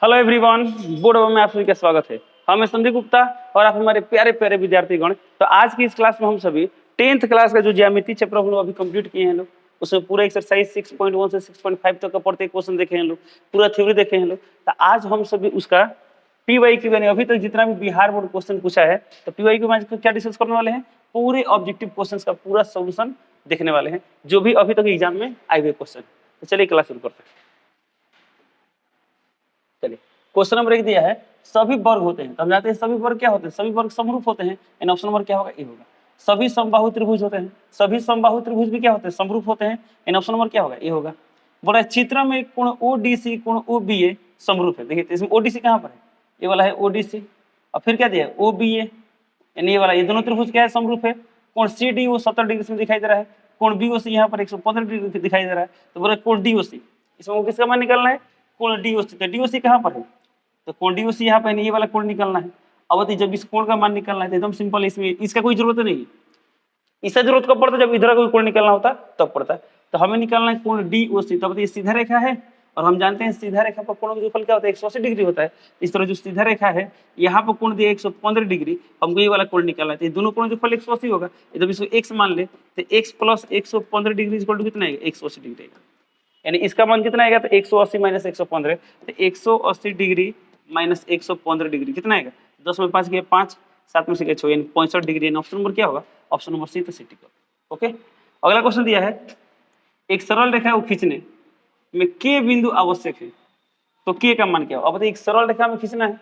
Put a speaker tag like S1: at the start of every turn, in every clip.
S1: Hello everyone, board में आप सभी का स्वागत है। हम संदीप गुप्ता और आप हमारे प्यारे प्यारे विद्यार्थीगण। तो आज की इस क्लास में हम सभी 10th क्लास का जो ज्यामिति चैप्टर हम लोग अभी कंप्लीट किए हैं लोग, उसमें पूरा एक्सरसाइज 6.1 से 6.5 तक का प्रत्येक क्वेश्चन देखे हैं लोग, पूरा थ्योरी देखे हैं लोग। तो आज हम सभी उसका PYQ यानी अभी तक जितना भी बिहार बोर्ड क्वेश्चन पूछा है, तो PYQ में क्या डिस्कस करने वाले हैं, पूरे ऑब्जेक्टिव क्वेश्चन का पूरा सोल्यूशन देखने वाले हैं, जो भी अभी तक एग्जाम में आए हुए क्वेश्चन। तो चलिए क्लास शुरू करते हैं। चलिए, क्वेश्चन नंबर 1 दिया है, सभी वर्ग होते हैं। तो हम जानते हैं सभी वर्ग क्या होते हैं, सभी वर्ग समरूप होते हैं। एंड ऑप्शन नंबर क्या होगा, ए होगा। सभी समबाहु त्रिभुज होते हैं, सभी समबाहु त्रिभुज भी क्या होते हैं, समरूप होते हैं। एंड ऑप्शन नंबर क्या होगा, ए होगा। बोला चित्र में कोण ODC कोण OBA समरूप है। देखिए इसमें ODC कहाँ पर है, ये वाला है ODC, और फिर क्या दिया है OBA, यानी ये वाला, ये दोनों त्रिभुज क्या है, समरूप है। कोण CDO 70 डिग्री में दिखाई दे रहा है, कोण BOC यहाँ पर 115 डिग्री दिखाई दे रहा है। तो बोला कोण DOC, इसमें किसका मान निकालना है, कोण DOC। तो DOC कहाँ पर है, तो कोण DOC यहाँ पर, ये वाला कोण निकालना है। अब जब इस कोण का मान निकालना है तो एकदम सिंपल, इसमें इसका कोई जरूरत नहीं है। इसका जरूरत कब पड़ता है, जब इधर कोई कोण निकालना होता तब पड़ता है। तो हमें निकालना है कोण DOC। तब ये सीधा रेखा है, और हम जानते हैं सीधा रेखा पर कोण का जो फल क्या होता है, 180 डिग्री होता है। इस तरह जो सीधा रेखा है, यहाँ पर कोण दिया 115 डिग्री, हमको ये वाला कोण निकालना है। तो दोनों कोण जो फल 180 होगा, जब इसको x मान ले तो x plus 115 degree equal to कितना है, 180 डिग्री आएगा। यानी इसका मान कितना आएगा, तो 180 माइनस 115, तो 180 डिग्री माइनस 115 डिग्री कितना आएगा, 10 में 5 गया 5, 7 में से गया 6, यानी 65 डिग्री। ऑप्शन नंबर क्या होगा, ऑप्शन नंबर सी, तो सी टिक। ओके, अगला क्वेश्चन दिया है, एक सरल रेखा को खींचने में के बिंदु आवश्यक है। तो के का मान क्या होगा। अब बताइए, एक सरल रेखा में खींचना है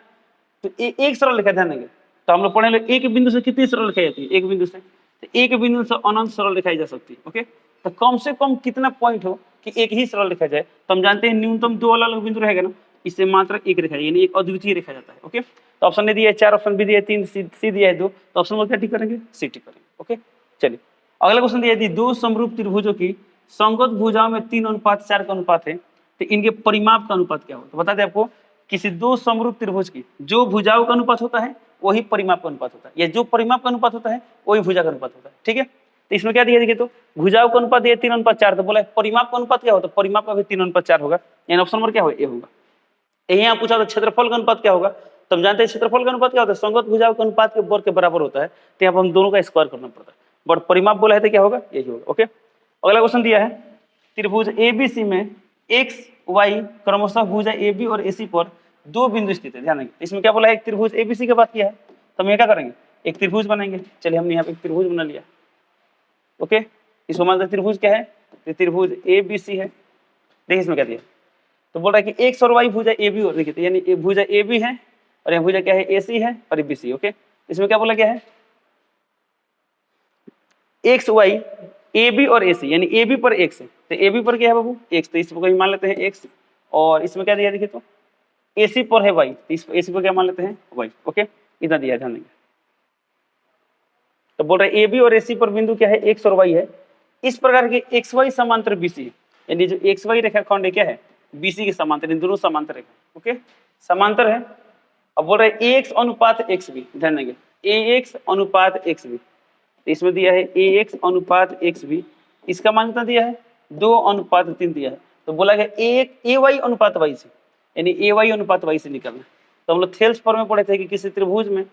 S1: तो एक सरल रेखा, ध्यान देंगे तो हम लोग पढ़े एक बिंदु से कितनी सरल रेखा जाती है, एक बिंदु से, तो एक बिंदु से अनंत सरल रेखाई जा सकती है। ओके, तो कम से कम कितना पॉइंट हो कि एक ही सरल रेखा जाए। तो हम जानते हैं न्यूनतम 2 अलग अलग बिंदु रहेगा ना, इससे मात्र एक रेखा यानी एक अद्वितीय रेखा जाता है। ओके, तो ऑप्शन ने दिया है 4, ऑप्शन बी दिया है 3, सी दिया है 2, तो ऑप्शन नंबर क्या टिक करेंगे, सी टिक करेंगे। ओके, चलिए अगला क्वेश्चन दिया है, दो समरूप त्रिभुजों की संगत भुजाओं में 3:4 का अनुपात है, तो इनके परिमाप का अनुपात क्या होगा। तो बता दें आपको, किसी दो समरूप त्रिभुज की जो भुजाओं का अनुपात होता है वही परिमाप का अनुपात होता है, या जो परिमाप का अनुपात होता है वही भुजा का अनुपात होता है। ठीक है, तो इसमें क्या दिया, देखिए तो भुजाओं का अनुपात दिया 3:4, तो बोला परिमाप का अनुपात क्या होता है, परिमाप का भी 3:4 होगा। यानी ऑप्शन नंबर क्या होगा, ए होगा। यहाँ पूछा था क्षेत्रफल का अनुपात क्या होगा, तो हम जानते हैं क्षेत्रफल का अनुपात क्या होता है, संगत भुजाओं के अनुपात के वर्ग के बराबर होता है। तो यहाँ पर हम दोनों का स्क्वायर करना पड़ता है, बट परिमाप बोला है तो क्या होगा, यही होगा। ओके, अगला क्वेश्चन दिया है, त्रिभुज ABC में एक्स वाई क्रमशः भुजा AB और AC पर दो बिंदु स्थित है। ध्यान देंगे, इसमें क्या बोला है, एक त्रिभुज ABC की बात किया है, तो हम ये क्या करेंगे, एक त्रिभुज बनाएंगे। चलिए हमने यहाँ पे एक त्रिभुज बना लिया। ओके, इसको मानते त्रिभुज क्या है, त्रिभुज ABC है। देखिए इसमें क्या दिया, तो बोल रहा है कि एक्स और वाई भुजा AB और, देखिए यानी भुजा AB है और यहाँ भुजा क्या है, AC है और BC। ओके, इसमें क्या बोला गया है, एक्स वाई AB और AC, यानी AB पर x है, तो AB पर क्या है बाबू, x, तो इसको कहीं मान लेते हैं x। और इसमें क्या दिया, देखिए तो AC पर है y, तो इस AC पर क्या मान लेते हैं y। ओके, इतना दिया, ध्यान देंगे। तो बोल रहे AB और AC पर बिंदु क्या है, x और y है। इस प्रकार के XY समांतर BC है, यानी जो XY रेखाखंड है क्या है, BC के समांतर, इन दोनों समांतर रेखा। ओके, समांतर है। अब बोल रहे AX अनुपात XB, ध्यान देंगे AX अनुपात XB, तो इसमें दिया है AX अनुपात XB, इसका मान कितना दिया है, 2:3 दिया है। तो बोला गया AY अनुपात Y से, यानी AY अनुपात Y से निकलना। तो हम लोग थेल्स फॉर्म में पढ़े थे कि किसी त्रिभुज में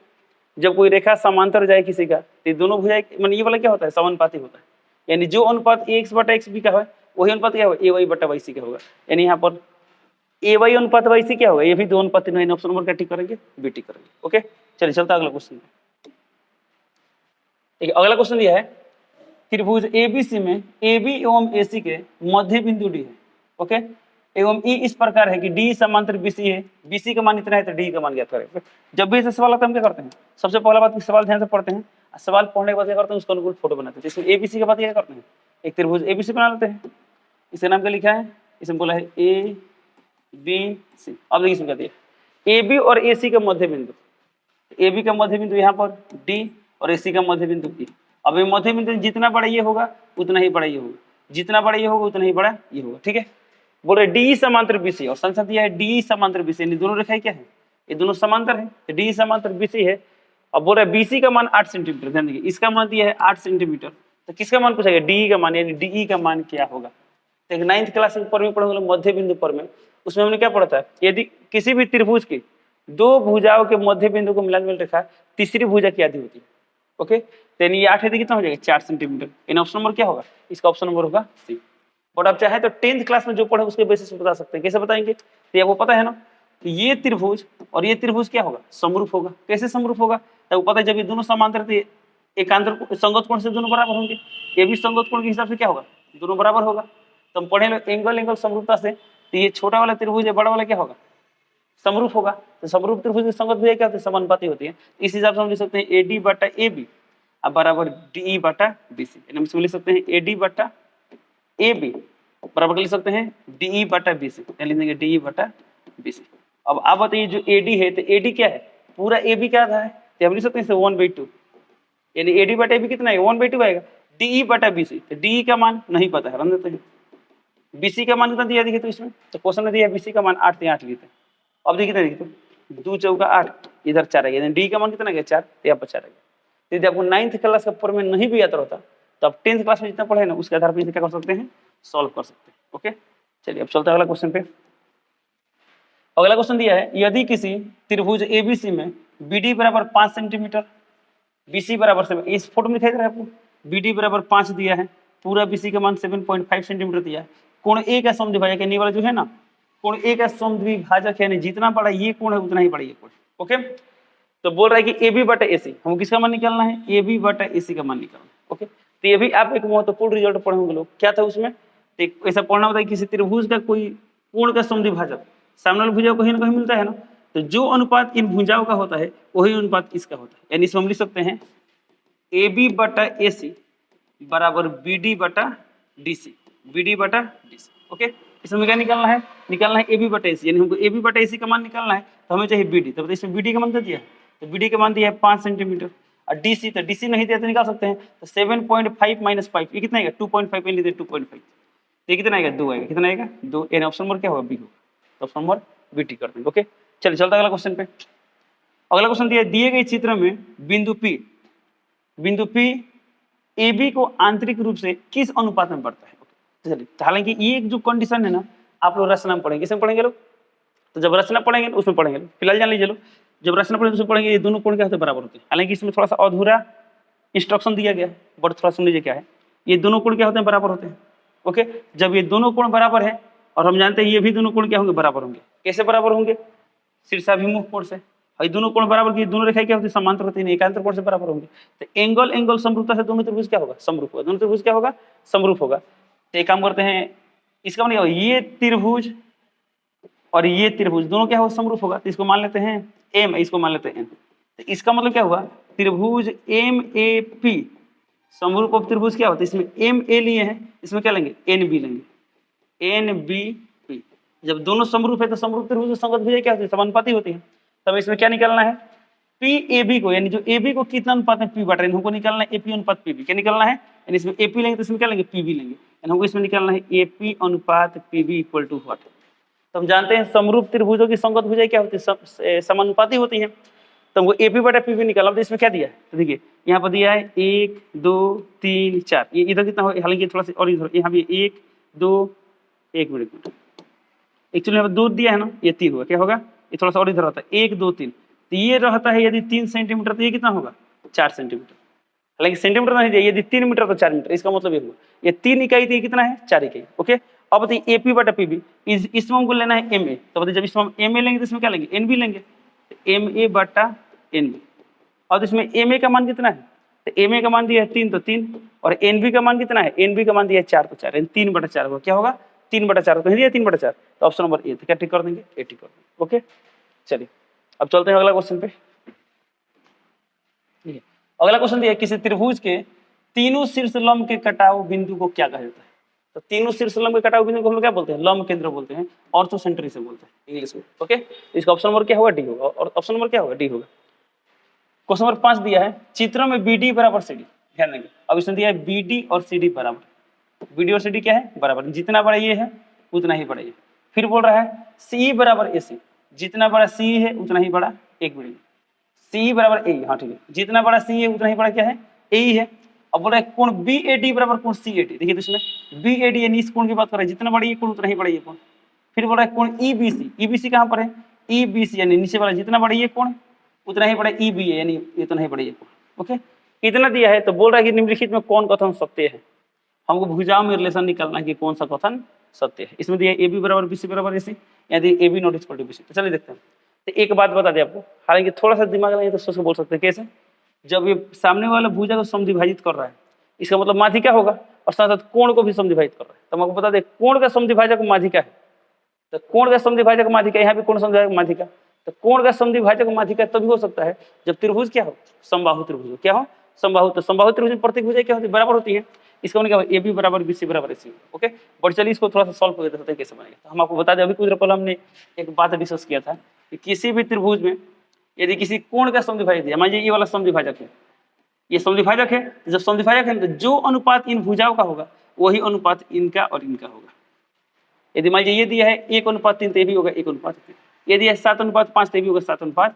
S1: जब कोई रेखा समांतर जाए किसी का, तो दोनों भुजाएं, मतलब ये वाला क्या होता है, समानुपाती होता है। यानी जो अनुपात AX/XB का है वही अनुपात क्या होगा, AY/YC का होगा। यानी यहाँ पर AY अनुपात YC क्या होगा, ये भी 2:3। ऑप्शन नंबर क्या टिक करेंगे, बी टिक करेंगे। ओके, चलिए चलता अगला क्वेश्चन। अगला क्वेश्चन दिया है, त्रिभुज ABC में AB एवं AC के मध्य बिंदु D है। ओके, एवं E इस प्रकार है कि D समांतर BC है, BC का मान इतना है तो D का मान ज्ञात करें। जब भी ऐसे सवाल आता है हम क्या करते हैं, सबसे पहला बात कि सवाल ध्यान से पढ़ते हैं, सवाल पढ़ने के बाद क्या करते हैं, उसका अनुकूल फोटो बनाते हैं। जैसे ABC की बात क्या करते हैं, एक त्रिभुज ABC बना लेते हैं, इसका नाम क्या लिखा है, इसमें बोला है ABC। अब देखिए इसमें क्या दिया, AB और AC का मध्य बिंदु, AB का मध्य बिंदु यहाँ पर D और AC का मध्य बिंदु E। अब ये मध्य बिंदु जितना बड़ा ये होगा उतना ही बड़ा ये होगा, जितना बड़ा ये होगा उतना ही बड़ा ये होगा। ठीक है, बोल रहे DE समांतर BC, और संख्या दिया है DE समांतर BC, यानी दोनों रेखाएं क्या है, ये दोनों समांतर है, तो DE समांतर BC है। अब बोल रहे BC का मान 8 सेंटीमीटर, ध्यान देखिए इसका मान दिया है 8 सेंटीमीटर, तो किसका मान पूछा गया, DE का मान, यानी DE का मान क्या होगा। तो 9th क्लास में पर में पढ़े मध्य बिंदु पर में उसमें हमने क्या पढ़ा था, यदि किसी भी त्रिभुज के दो भुजाओं के मध्य बिंदु को मिलान रेखा तीसरी भुजा की आधी होती है। ओके, तो ये 8 है कितना हो जाएगा 4 सेंटीमीटर। इन ऑप्शन नंबर क्या होगा, इसका ऑप्शन नंबर होगा सी। और आप चाहे तो 10th क्लास में जो पढ़े उसके बेसिस पे बता सकते हैं। कैसे बताएंगे, तो आपको पता है ना, ये त्रिभुज और ये त्रिभुज क्या होगा, समरूप होगा। कैसे समरूप होगा, तो पता है जब ये दोनों समांतर थे एकांतर संगत कोण से दोनों बराबर होंगे, ये भी संगत कोण के हिसाब से क्या होगा, दोनों बराबर होगा। तो हम पढ़े एंगल एंगल समरूपता से, तो ये छोटा वाला त्रिभुज है, बड़ा वाला क्या होगा, समरूप होगा। तो समरूप त्रिभुज की संगत भुजाएं क्या होती है, समानुपाती होती है। इस हिसाब से हम लिख सकते हैं AD बटा AB अब बराबर DE बटा BC। हम इसमें लिख सकते हैं AD बटा AB बराबर लिख सकते हैं DE बटा BC, लिख देंगे DE बटा BC। अब आप बताइए जो AD है, तो AD क्या है, पूरा AB क्या था है, तो हम लिख सकते हैं 1/2, यानी AD बटा AB कितना है 1/2 आएगा। DE बटा BC, तो DE का मान नहीं पता है, रन देते हैं। BC का मान कितना दिया देखिए, तो इसमें तो क्वेश्चन में दिया है BC का मान 8 8 लेते हैं। अब देखिए कितना देखिए, तो 2 चौका 8, इधर 4 आ गया, डी का मान कितना गया 4, तो यहाँ पर 4 आ गया। यदि आपको 9th क्लास का फॉर्मूला नहीं भी आता होता तो आप 10th क्लास में जितना पढ़े ना उसके आधार पर इसे क्या कर सकते हैं, सॉल्व कर सकते हैं। ओके, चलिए अब चलते हैं अगला क्वेश्चन पे। अगला क्वेश्चन दिया है, यदि किसी त्रिभुज ABC में BD बराबर 5 सेंटीमीटर, BC बराबर 7, इस फोटो में दिखाई दे रहा है आपको, BD बराबर 5 दिया है, पूरा BC का मान 7.5 सेंटीमीटर दिया है। कोण A का समद्विभाजक यानी वाला जो है ना, कोण A का समद्विभाजक यानी जितना बड़ा ये कोण है उतना ही बड़ा ये कोण। ओके, तो बोल रहा है कि AB बटा AC, हमको किसका मान निकालना है, AB बटा AC का मान निकालना है। ओके, तो ये भी आप एक महत्वपूर्ण रिजल्ट पढ़े होंगे लोग, क्या था उसमें, तो ऐसा पढ़ना होता है किसी त्रिभुज का कोई कोण का समद्विभाजक सामने वाली भुजा कहीं ना कहीं मिलता है ना, तो जो अनुपात इन भुजाओं का होता है वही अनुपात इसका होता है। यानी इसमें हम लिख सकते हैं AB बटा AC बराबर BD बटा DC, BD बटा DC। ओके, इसमें क्या निकालना है, AB बटा AC, यानी हमको AB बटा AC का मान निकालना है, तो हमें चाहिए BD। तो इसमें BD का मान दिया है, तो BD का मान दिया है 5 सेंटीमीटर। और DC, तो DC नहीं दिया तो निकाल सकते हैं, तो 7.5 माइनस 5 ये कितना आएगा 2.5, पहले दे 2.5, ये कितना आएगा 2 आएगा, कितना आएगा 2, यानी ऑप्शन नंबर क्या होगा बी होगा, तो ऑप्शन नंबर BT कर देंगे। ओके, चलिए चलता अगला क्वेश्चन पे। अगला क्वेश्चन दिया, दिए गए चित्र में बिंदु P AB को आंतरिक रूप से किस अनुपात में बढ़ता है। चलिए, हालांकि ये एक जो कंडीशन है ना, आप लोग रचना में पढ़ेंगे, इसमें पढ़ेंगे लोग, तो जब रचना पढ़ेंगे उसमें पढ़ेंगे, फिलहाल जान लीजिए लोग, जब रचना पढ़ेंगे उसमें पढ़ेंगे ये दोनों कोण क्या होते हैं, बराबर होते हैं। हालांकि इसमें थोड़ा सा अधूरा इंस्ट्रक्शन दिया गया है, बट थोड़ा सुन लीजिए क्या है, ये दोनों कोण क्या होते हैं, बराबर होते हैं। ओके, जब ये दोनों कोण बराबर है और हम जानते हैं ये भी दोनों कोण क्या होंगे, बराबर होंगे। कैसे बराबर होंगे, शीर्षाभिमुख कोण से। और ये दोनों कोण बराबर की दोनों रेखाएं क्या होती है, समांतर होती है, एकांतर कोण से बराबर होंगे। तो एंगल एंगल समरूपता से दोनों त्रिभुज क्या होगा, समरूप होगा। दोनों त्रिभुज क्या होगा, समरूप होगा। तो एक काम करते हैं, इसका मतलब ये त्रिभुज और ये त्रिभुज दोनों क्या होगा, समरूप होगा। तो इसको मान लेते हैं M, इसको मान लेते हैं N। तो इसका मतलब क्या हुआ, त्रिभुज MAP समरूप अब त्रिभुज क्या होता है, इसमें MA लिए हैं, इसमें क्या लेंगे NB लेंगे, NBP। जब दोनों समरूप है तो समरूप त्रिभुज संगत भुजाएं क्या होती है, समानुपाती होती है। तब इसमें क्या निकालना है, PAB को, यानी जो AB को कितना अनुपात में P बांट रहे हैं, हमको निकालना है AP अनुपात PB। क्या निकालना है, यानी इसमें AP लेंगे तो इसमें क्या लेंगे PB लेंगे, यानी हमको इसमें निकालना है AP अनुपात PB इक्वल टू व्हाट। तो हम जानते हैं समरूप त्रिभुजों की संगत भुजाएं क्या होती है, समानुपाती होती है। तो हमको AP बटा PB निकाला। तो इसमें क्या दिया है, तो देखिए यहाँ पर दिया है 1 2 3 4, ये इधर कितना हो, हालांकि थोड़ा सा और इधर यहाँ भी 1 2 1 मिनट, एक्चुअली यहाँ पर 2 दिया है ना, ये 3 होगा, क्या होगा, ये थोड़ा सा और इधर रहता है 1 2 3, तो ये रहता है यदि 3 सेंटीमीटर तो ये कितना होगा 4 सेंटीमीटर। हालांकि सेंटीमीटर नहीं दिया, यदि 3 मीटर तो 4 मीटर, इसका मतलब ये हुआ ये 3 इकाई थी, कितना है 4 इकाई। ओके, अब बताइए AP बटा PB, इसमें हमको लेना है MA। तो बताइए जब इसमें हम MA लेंगे तो इसमें क्या लेंगे NB लेंगे, MA बटा NB। और इसमें MA का मान कितना है, तो MA का मान दिया है 3 तो 3, और NB का मान कितना है, NB का मान दिया है 4 तो 4, 3 बटा 4 होगा, क्या होगा 3 बटा 4, कहीं दिया 3 बटा 4, तो ऑप्शन नंबर ए। तो क्या टिक कर देंगे, ए टिक कर देंगे। ओके, चलिए अब चलते हैं अगला क्वेश्चन पे। ठीक है, अगला क्वेश्चन दिया है, किसी त्रिभुज के तीनों शीर्ष लंब के कटाव बिंदु को क्या कहा जाता है। तो तीनों शीर्ष लंब के कटाव बिंदु को हम लोग क्या बोलते हैं, लंब केंद्र बोलते हैं, ऑर्थोसेंट्री से बोलते हैं इंग्लिश में। ओके, इसका ऑप्शन नंबर क्या होगा, डी होगा, और ऑप्शन नंबर क्या होगा, डी होगा। क्वेश्चन नंबर 5 दिया है, चित्र में BD बराबर CD, ध्यान देंगे। अब इसमें दिया है BD और CD बराबर, BD और CD क्या है, बराबर, जितना बड़ा ये है उतना ही बड़ा ये। फिर बोल रहा है CE बराबर AC, जितना बड़ा CE है उतना ही बड़ा, एक मिनट, CE बराबर AE, हाँ ठीक है, जितना बड़ा CE है उतना ही बड़ा क्या है, AE है। अब बोल रहा है कोण BAD बराबर कोण CAD, देखिए तो इसमें BAD यानी इस कोण की बात कर रहा है, जितना बड़ा ये कोण उतना ही बड़ा ये कोण। फिर बोल रहा है कोण ईबीसी, ईबीसी कहाँ पर है, ईबीसी यानी नीचे वाला जितना बड़ा ये कोण उतना ही बड़ा ईबी है, यानी इतना ही बड़ा ये कोण। ओके, इतना दिया है तो बोल रहा है कि निम्नलिखित में कौन कथन सत्य है। हमको भुजाओं में रिलेशन निकालना है कि कौन सा कथन सत्य है। इसमें दिया ए बी बराबर बी सी बराबर एसी, यदि A B not equal to B C. तो चलिए देखते हैं। तो एक बात बता दें आपको, हालांकि थोड़ा सा दिमाग लगे तो सोच के बोल सकते हैं कैसे। जब ये सामने वाला भुजा को समद्विभाजित कर रहा है, इसका मतलब माध्यिका होगा, और साथ साथ कोण को भी समद्विभाजित कर रहा है। तो हम आपको बता दें कोण का समद्विभाजक माध्यिका है। तो कोण का समद्विभाजक माध्यिका, यहाँ पे कोण समद्विभाजक माध्यिका, तो कोण का समद्विभाजक माध्यिका तभी हो सकता है जब त्रिभुज क्या हो, समबाहु त्रिभुज। क्या हो, समबाहु। तो समबाहु त्रिभुज में प्रत्येक भुजा क्या होती है, बराबर होती है। इसका मतलब क्या हो, ए बी बराबर बी सी बराबर एसी। ओके, बट चलिए इसको थोड़ा सा सॉल्व कर देते हैं कैसे बनेगा। तो हम आपको बता दें, अभी कुछ देर पहले हमने एक बात डिस्कस किया था कि किसी भी त्रिभुज में यदि किसी कोण का समद्विभाजक दिया, मान लीजिए ये वाला समद्विभाजक है, ये समद्विभाजक है, जब समद्विभाजक है तो जो अनुपात इन भुजाओं का होगा वही अनुपात इनका और इनका होगा। यदि मान लीजिए ये दिया है 1:3 तो ये भी होगा 1:3, यदि है 7:5 तो ये भी होगा 7:5।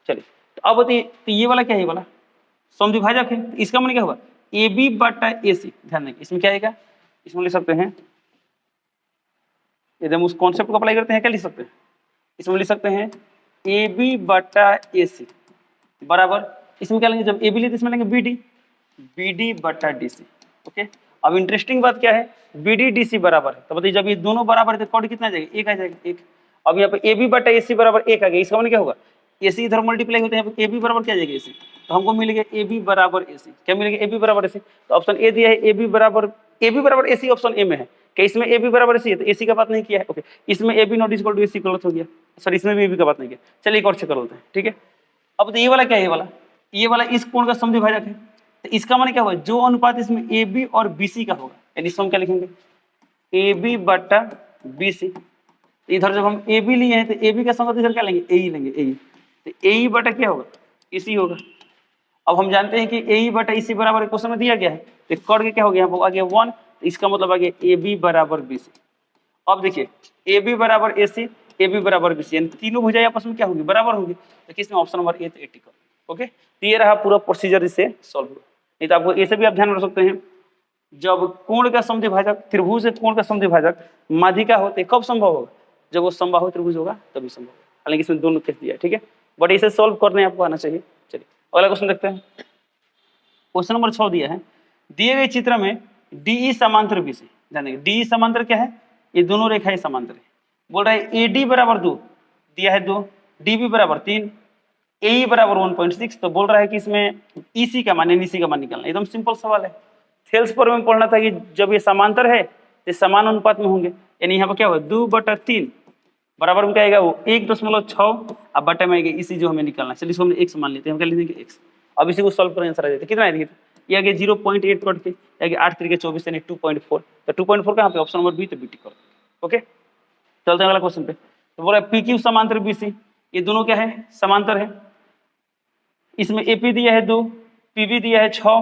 S1: चलिए तो अब बताइए, तो ये वाला क्या है, ये वाला समद्विभाजक है, तो इसका मतलब क्या होगा, ए बी बटा ए सी। ध्यान देंगे इसमें क्या आएगा, इसमें लिख सकते हैं, यदि हम उस कॉन्सेप्ट को अप्लाई करते हैं क्या लिख सकते हैं, इसमें लिख सकते हैं ए बी बटा ए सी बराबर, इसमें क्या लेंगे, जब ए बी लेते इसमें लेंगे बी डी, बी डी बटा डी सी। ओके, अब इंटरेस्टिंग बात क्या है, बी डी डी सी बराबर है, तो बताइए जब ये दोनों बराबर है तो कॉर्ड कितना आ जाएगा, एक आ जाएगा, एक। अब यहाँ पे ए बी बटा ए सी बराबर एक आ गया, इसका मतलब क्या होगा, ए सी इधर मल्टीप्लाई होते हैं, ए बी बराबर क्या आ जाएगा, ए सी। तो हमको मिल गया ए बी बराबर ए सी, क्या मिलेगा, ए बी बराबर ए सी। तो ऑप्शन ए दिया है ए बी बराबर ए सी, ऑप्शन ए में है क्या, इसमें ए बी बराबर ए सी है, तो ए सी का बात नहीं किया है। ओके, इसमें A B not equal to A C गलत हो गया, सर इसमें भी ए बी का बात नहीं किया। चलिए एक और चेक कर लेते हैं, ठीक है। अब तो ये वाला क्या है, ये वाला इस कोण का समद्विभाजक है, तो इसका माने क्या होगा, जो अनुपात इसमें ए बी और बी सी का होगा, यानी इसको हम क्या लिखेंगे, ए बी बटा बी सी। इधर जब हम ए बी लिए हैं तो ए बी का संगत इधर क्या लेंगे, ए ई लेंगे, ए ई। तो ए ई बटा क्या होगा, इसी होगा। अब हम जानते हैं कि ए ई बटा इसी बराबर क्वेश्चन में दिया गया है, तो कर के क्या हो गया, यहाँ पर आ गया 1, तो इसका मतलब आ गया ए बी बराबर बी सी। अब देखिए ए बी बराबर ए सी, ए बी बराबर बी सी, यानी तीनों भुजाएं आपस में क्या होंगी, बराबर होंगी। तो किसमें, ऑप्शन नंबर ए, तो 80 कर। ओके, तो ये रहा पूरा प्रोसीजर, इससे सॉल्व हुआ। नहीं तो आपको ऐसे भी आप ध्यान रख सकते हैं, जब कोण का समद्विभाजक, त्रिभुज से कोण का समद्विभाजक माध्यिका होते कब संभव होगा, जब वो समबाहु त्रिभुज होगा तभी संभव होगा। हालांकि इसमें दोनों केस दिया है, ठीक है, बट इसे सॉल्व करने आपको आना चाहिए। चलिए अगला क्वेश्चन देखते हैं। क्वेश्चन नंबर 6 दिया है, दिए गए चित्र में डीई समांतर बी सी। ध्यान देंगे डीई समांतर क्या है, ये दोनों रेखाएं समांतर है। बोल रहा है ए डी बराबर 2 दिया है 2, डी बी बराबर 3, ए ई बराबर 1.6। तो बोल रहा है कि इसमें ई सी का मान, यानी सी का मान निकालना। एकदम सिंपल सवाल है, थेल्स पर में पढ़ना था कि जब ये समांतर है तो समान अनुपात में होंगे, यानी यहाँ पर क्या होगा 2/3 बराबर में क्या आएगा, वो 1.6, अब बटे में आएगा इसी जो हमें निकालना है। चलिए इसको हमने x मान लेते हैं, हम क्या लिख देंगे x। अब इसी को सॉल्व करें, आंसर आ जाता है कितना है, ये आगे 0.8 कट के आगे 8 3 24 यानी 2.4। तो 2.4 कहाँ पे, ऑप्शन नंबर बी, तो बी टिक कर। ओके, चलते हैं अगला क्वेश्चन पे। तो बोला पी क्यू समांतर बी सी, ये दोनों क्या है, समांतर है। इसमें ए पी दिया है 2, पी बी दिया है 6,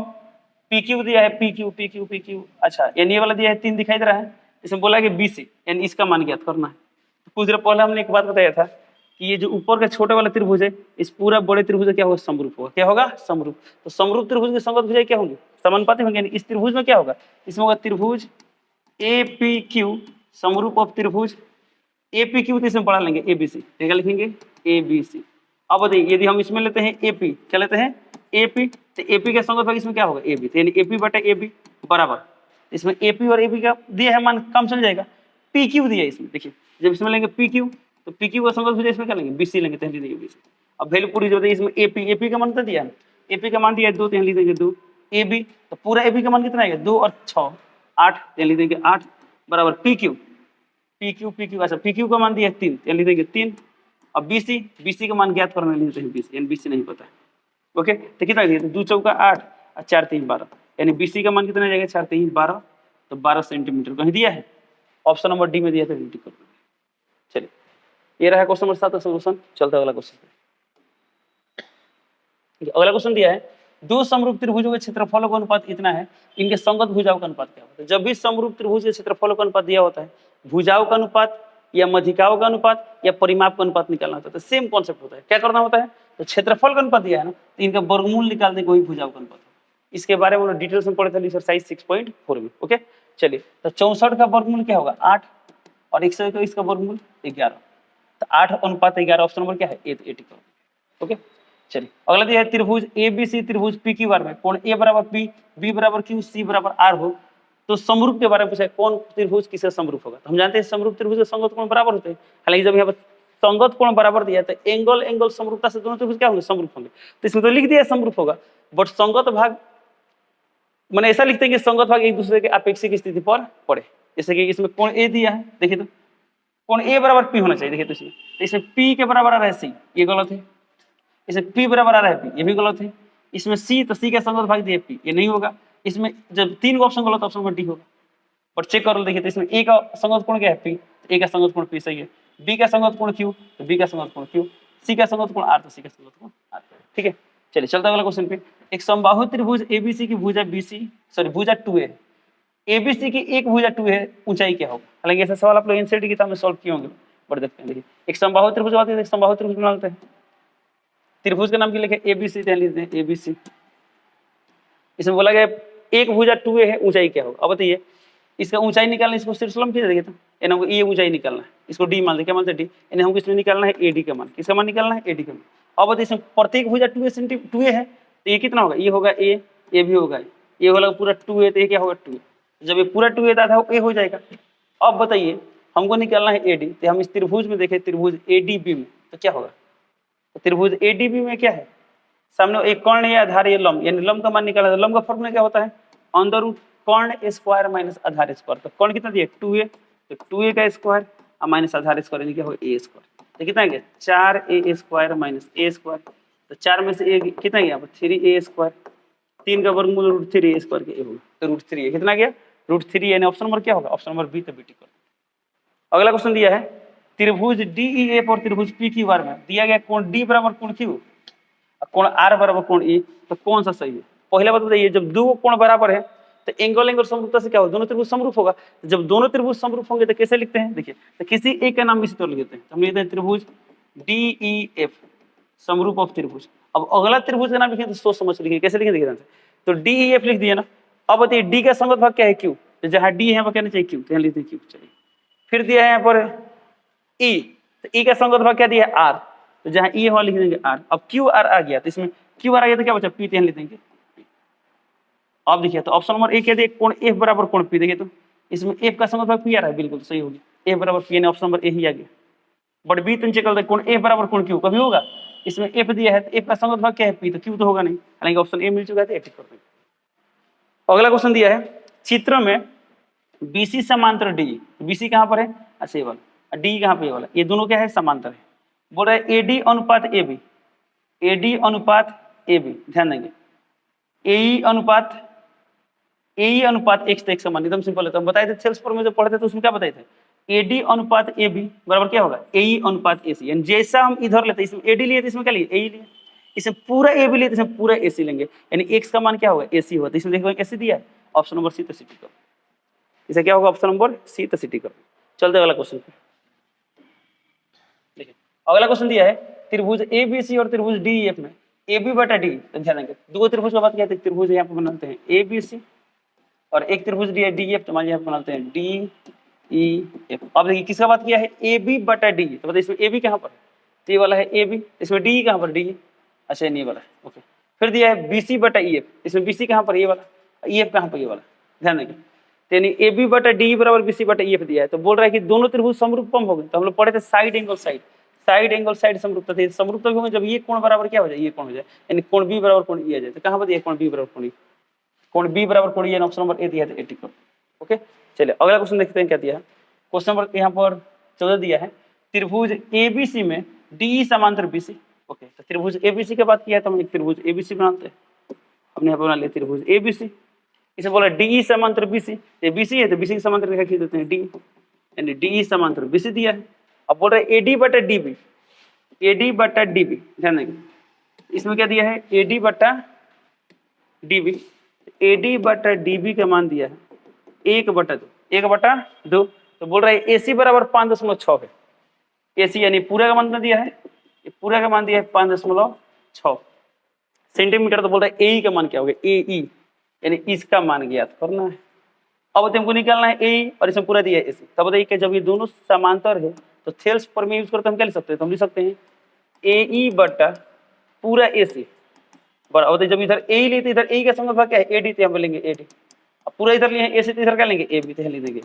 S1: पी क्यू दिया है पी क्यू। अच्छा, यानी ये वाला दिया है 3 दिखाई दे रहा है। इसमें बोला कि बी सी, यानी इसका मान ज्ञात करना है। तो कुछ देर पहले हमने एक बात बताया था कि ये जो ऊपर का छोटे वाला त्रिभुज है, इस पूरा बड़े त्रिभुज का क्या होगा, समरूप होगा। क्या होगा, समरूप। तो समरूप त्रिभुज की संगत भुजाएं क्या होंगी, समानुपाती होंगे। यानी इस त्रिभुज में क्या होगा, इसमें होगा त्रिभुज ए पी क्यू समरूप ऑफ त्रिभुज ए पी क्यू, तो इसमें पढ़ा लेंगे ए बी सी, क्या लिखेंगे, ए बी सी। अब बताइए यदि हम इसमें लेते हैं ए पी, क्या लेते हैं ए पी, तो ए पी का संगत भाग इसमें क्या होगा, ए बी, तो यानी ए पी बटा ए बी बराबर, इसमें ए पी और ए बी का दिया है मान, कम चल जाएगा। पी क्यू दिया है इसमें, देखिए जब इसमें लेंगे पी क्यू, तो पी क्यू का संगत भुजा इसमें क्या लेंगे, बी सी लेंगे, तो लिख बी सी। अब वैल्यू पूरी जो इसमें ए पी का मान कितना दिया है, ए पी का मान दिया है 2, तो लिख देंगे 2। ए बी, तो पूरा ए बी का मान कितना आएगा, 2 और 6 8, तो लिख देंगे 8 बराबर पी क्यू। अच्छा पी क्यू का मान दिया है 3, तो लिख देंगे 3। अब बी सी का मान ज्ञात करना, लिखते हैं बी सी, यानी बी सी नहीं पता है। ओके, तो कितना दिया, 2 चौका 8 और 4 3 12, यानी बी सी का मान कितना जाएगा, 4 3 12, तो 12 सेंटीमीटर कहीं दिया है, ऑप्शन नंबर डी में दिया था। चलिए ये रहा क्वेश्चन नंबर 7 का सोल्यूशन। चलते अगला क्वेश्चन पे। अगला क्वेश्चन दिया है, दो समरूप त्रिभुजों के क्षेत्रफलों का अनुपात इतना है, इनके संगत भुजाओं का अनुपात क्या होता है। जब भी समरूप त्रिभुज के क्षेत्रफलों का अनुपात दिया होता है, भुजाओं का अनुपात या मध्यिकाओं का अनुपात या परिमाप का अनुपात निकालना होता है। तो सेम कॉन्सेप्ट होता है, क्या करना होता है, तो क्षेत्रफल का अनुपात दिया है ना, तो इनका वर्गमूल निकालने को ही भुजाओं का अनुपात। इसके बारे में डिटेल्स में पढ़े थे एक्सरसाइज 6.4 में। ओके, चलिए तो 64 का वर्गमूल क्या होगा 8, और 121 का वर्गमूल 11। तो 8:11 ऑप्शन नंबर क्या है ए टिक करो। ओके चलिए अगला दिया है त्रिभुज एबीसी त्रिभुज पी क्यू आर में कोण ए बराबर पी बी बराबर क्यू सी बराबर आर हो तो समरूप के बारे में पूछा है कौन त्रिभुज किससे समरूप होगा। तो हम जानते हैं समरूप त्रिभुज के संगत कोण बराबर होते हैं। हालांकि जब यहाँ पर संगत कोण बराबर दिया तो एंगल समरूपता से दोनों त्रिभुज क्या होंगे समरूप होंगे। तो इसमें तो लिख दिया समरूप होगा बट संगत भाग मैंने ऐसा लिखते हैं कि संगत भाग एक दूसरे के अपेक्षिक स्थिति पर पड़े। जैसे कि इसमें कोण ए दिया है देखिए तो कोण ए बराबर पी होना चाहिए देखिए तो इसमें पी के बराबर आ रहा है सी ये गलत है। इसमें पी बराबर आ रहा है पी ये भी गलत है। इसमें सी तो सी का संगत भाग दिया पी ये नहीं होगा। इसमें जब 3 ऑप्शन गलत ऑप्शन नंबर डी होगा। बट चेक कर लो देखिए तो इसमें ए का संगत कोण क्या है पी तो ए का संगत कोण पी सही है। बी का संगत कोण क्यू तो बी का संगत कोण क्यू सी का संगत कोण आर तो सी का संगत कोण आर। ठीक है चलिए चलते अगला क्वेश्चन पे। एक समबाहु त्रिभुज एबीसी की भुजा बीसी सॉरी भुजा 2 है एबीसी की एक भुजा 2 है ऊंचाई क्या होगा। हालांकि ऐसा सवाल आप लोग एनसीईआरटी की किताब में सॉल्व किए होंगे बट देखते हैं देखिए एक समबाहु त्रिभुज होती है एक समबाहु त्रिभुज बना लेते हैं। त्रिभुज का नाम क्या लिखे एबीसी लिखते हैं एबीसी। इसमें बोला गया एक भुजा 2 है ऊंचाई क्या होगा। अब बताइए इसका ऊंचाई निकालना इसको शीर्षलम कीजिए देखिए तो यानी हमको ये ऊंचाई निकालना है इसको डी मान दे क्या मानते डी यानी हमको इसमें निकालना है एडी का मान किसका मान निकालना है एडी का मान। अब बताइए इसमें प्रत्येक भुजा 2 है तो ये कितना होगा ये होगा ए ये भी होगा ये होगा पूरा 2 है तो ये क्या होगा 2 जब ये पूरा 2 था वो ए हो जाएगा। अब बताइए हमको निकालना है एडी तो हम इस त्रिभुज में देखें त्रिभुज एडीबी में तो क्या होगा। तो त्रिभुज एडीबी में क्या है सामने एक कर्ण या आधार या लंब यानी लंब का मान निकाला है। लंब का फॉर्मूला क्या होता है अंडर रूट कर्ण स्क्वायर माइनस आधार स्क्वायर। तो कर्ण कितना दिया 2a तो 2a का स्क्वायर और माइनस आधार स्क्वायर यानी क्या होगा a स्क्वायर। तो कितना गया 4a square minus a square. तो 4 में से a कितना गया 3a स्क्वायर 3 का वर्गमूल रूट 3a स्क्वायर के होगा तो रूट 3 कितना गया रूट 3 यानी ऑप्शन नंबर क्या होगा ऑप्शन नंबर बी तो बी टिक। अगला क्वेश्चन दिया है त्रिभुज डीईएफ और त्रिभुज पीक्यूआर में दिया गया कोण डी बराबर कोण क्यू कोण आर बराबर कोण ई तो कौन सा सही है। पहला बात बताइए जब दो कोण बराबर है तो एंगल समरूपता से क्या होगा दोनों त्रिभुज समरूप होगा। जब दोनों त्रिभुज समरूप होंगे तो कैसे लिखते हैं देखिए तो किसी एक का नाम इसी तरह लिख देते हैं। हम लिखते हैं त्रिभुज डीईएफ समरूप ऑफ त्रिभुज। अब अगला त्रिभुज का नाम लिखें तो सोच समझ लिखिए कैसे लिखें देखिए तो डीईएफ लिख दिया ना। अब बताइए डी का संगत भाग क्या है क्यू तो जहाँ डी है वहाँ क्या चाहिए क्यू तो यहाँ लिखते हैं क्यू। चलिए फिर दिया है यहाँ पर ई तो ई का संगत भाग क्या दिया है आर तो जहाँ ई है वहाँ लिख देंगे आर। अब क्यू आर आ गया तो इसमें क्यू आर आ गया तो क्या बचा पी यहाँ लिख देंगे। अब देखिए तो ऑप्शन नंबर ए क्या दिया कोण एफ बराबर कोण पी देखिए तो इसमें एफ का संगत भाग पी आ रहा है बिल्कुल सही हो गया एफ बराबर पी यानी ऑप्शन नंबर ए ही आ गया। बट बी तुम चेक कर दे कोण एफ बराबर कोण क्यू कभी होगा इसमें एफ दिया है तो एफ का संगत भाग क्या है पी तो क्यू तो होगा नहीं। हालांकि ऑप्शन ए मिल चुका है तो ए टिक कर देंगे। अगला क्वेश्चन दिया है चित्र में बीसी समांतर डी बीसी कहाँ पर है अच्छा ये वाला डी कहाँ पे ये वाला ये दोनों क्या है समांतर है। बोल रहा है एडी अनुपात एडी अनुपात ए बी ध्यान देंगे एई अनुपात x तो x समान एकदम सिंपल है। तो हम बताए थे सेल्स पर में जो पढ़ते थे उसमें क्या बताए थे एडी अनुपात ए बी बराबर क्या होगा एई अनुपात ए सी यानी जैसा हम इधर लेते इसमें एडी लिए तो इसमें क्या लिए एई लिए इसमें पूरा ए बी लिए तो इसमें पूरा ए सी लेंगे यानी x का मान क्या होगा ए सी होगा। तो इसमें देखो ए सी दिया है ऑप्शन नंबर सी तो सी टी करो इसे क्या होगा ऑप्शन नंबर सी तो सी टी करो। चलते अगला क्वेश्चन पे देखिए अगला क्वेश्चन दिया है त्रिभुज ए बी सी और त्रिभुज डी एफ में ए बी बटा डी तो ध्यान देंगे दो त्रिभुज का बात किया त्रिभुज यहाँ पे बनाते हैं ए बी सी और एक त्रिभुज डी डी एफ तो मान लीजिए बनाते हैं डी ई एफ। अब देखिए किसका बात किया है ए बी बटा डी तो बताइए इसमें ए बी कहाँ पर तो ये वाला है ए बी इसमें डी कहाँ पर डी अच्छा नहीं वाला ओके। फिर दिया है बी सी बटा ई एफ इसमें बी सी कहाँ पर ये वाला ई एफ कहाँ पर ये वाला ध्यान देंगे यानी ए बी बटा डी बराबर बी सी बटा ई एफ दिया है। तो बोल रहा है कि दोनों त्रिभुज समरूपम हो गए। तो हम लोग पढ़े थे साइड एंगल साइड समरूपता थी समरूपता भी होंगे जब ये कोण बराबर क्या हो जाए ये कोण हो जाए यानी कोण बी बराबर कोण ई आ जाए। तो कहाँ पर दिया कोण बी बराबर कोण बी बराबर कोण ई ऑप्शन नंबर ए दिया है 80 ओके। चलिए अगला क्वेश्चन देखते हैं क्या दिया है क्वेश्चन नंबर यहाँ पर 14 दिया है त्रिभुज एबीसी में डी समांतर बीसी ओके। तो त्रिभुज एबीसी की बात किया है तो हम एक त्रिभुज एबीसी बनाते हैं। हमने यहाँ पर बना लिया त्रिभुज एबीसी इसे बोला डी समांतर बीसी बीसी है तो बीसी के समांतर रेखा खींच देते हैं डी यानी डी समांतर बीसी दिया है। अब बोल रहे हैं एडी बटा डीबी ध्यान देंगे इसमें क्या दिया है एडी बटा डीबी का मान दिया है 1/2 तो बोल रहा है एसी बराबर 5.6 है एसी यानी पूरा का मान कितना दिया है ये पूरा का मान दिया है 5.6 सेंटीमीटर। तो बोल रहा है ए का मान क्या होगा ए ई यानी इसका मान ज्ञात करना है। अब बताइए हमको निकालना है ए और इसमें पूरा दिया है एसी। तब बताइए कि जब ये दोनों समांतर है तो थेल्स पर में यूज करते हम क्या लिख सकते हैं, तो हम लिख सकते हैं ए ई बटा पूरा एसी बराबर। जब इधर ए लेते इधर ए का संगत भाग क्या है एडी, तो हम लेंगे एडी। अब पूरा इधर लिए ए से, तो इधर क्या लेंगे ए बी, तो लिख देंगे।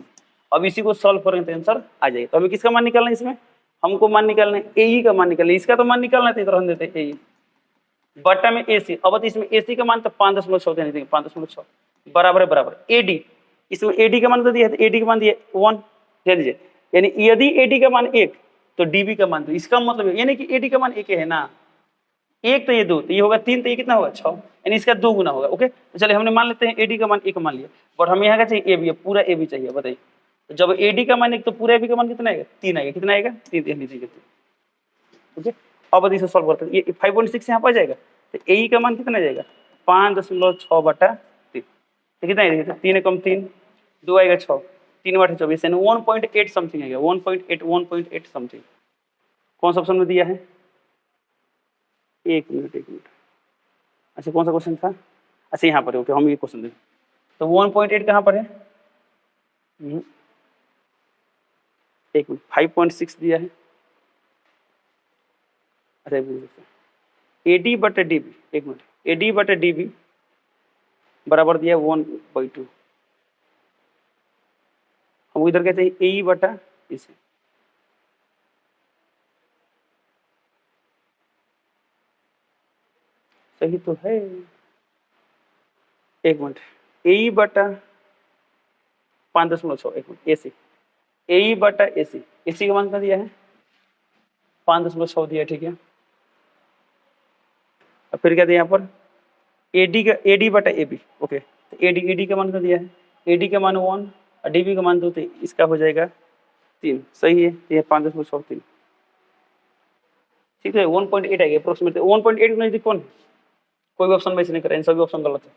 S1: अब इसी को सॉल्व करेंगे तो आंसर आ जाएगा। तो हमें किसका मान निकालना है, इसमें हमको मान निकालना है ए ई का मान निकालना है। इसका तो मान निकालना है तो इधर हम देते हैं ए ई बटा में एसी। अब इसमें एसी का मान तो 5.6 देने देंगे, 5.6 बराबर है बराबर एडी। इसमें एडी का मान तो दिया है, तो एडी का मान दिया 1 दे दीजिए। यानी यदि एडी का मान 1 तो डीबी का मान 2। इसका मतलब यानी कि एडी का मान 1 है ना, 1 तो ये 2, तो ये होगा 3, तो ये कितना होगा 6, यानी इसका 2 गुना होगा। ओके, तो चलिए हमने मान लेते हैं एडी का मान 1 मान लिया, बट हमें यहाँ का चाहिए ए बी, पूरा ए बी चाहिए। बताइए तो जब एडी का मान 1 तो पूरा ए बी का मान कितना आएगा 3 आएगा। कितना आएगा 3। ओके, अब इसे सॉल्व करते हैं। ये 5.6 यहाँ पर जाएगा, तो ए का मान कितना जाएगा 5.6 बटा 3, तो कितना आएगा 3 कम 3 2 आएगा 6, 3 बटा 24 यानी 1.8 समथिंग आएगा। 1.8 समथिंग। कौन सा ऑप्शन में दिया है, एक मिनट। अच्छा कौन सा क्वेश्चन था, अच्छा यहाँ पर है। ओके, हम ये क्वेश्चन देखें तो 1.8 कहाँ पर है, एक मिनट 5.6 दिया है। अरे एडी बटा डीबी, एक मिनट, एडी बटा डीबी बराबर दिया 1/2। हम इधर कहते हैं ए बटा इसे, सही तो है। एक मिनट, ए बटा 5.6, एक मिनट एसी, ए बटा एसी, एसी का मान कितना दिया है 5.6 दिया, ठीक है। अब फिर क्या दिया यहाँ पर एडी का, एडी बटा एबी। ओके, तो एडी का मान कितना दिया है, एडी का मान 1 और डीबी का मान 2, तो इसका हो जाएगा 3। सही है, ये 5.6 3, ठीक है। 1.8 आएगा अप्रोक्सीमेटली। 1.8 के नजदीक कौन है, कोई भी ऑप्शन में से नहीं करें, सभी ऑप्शन गलत है।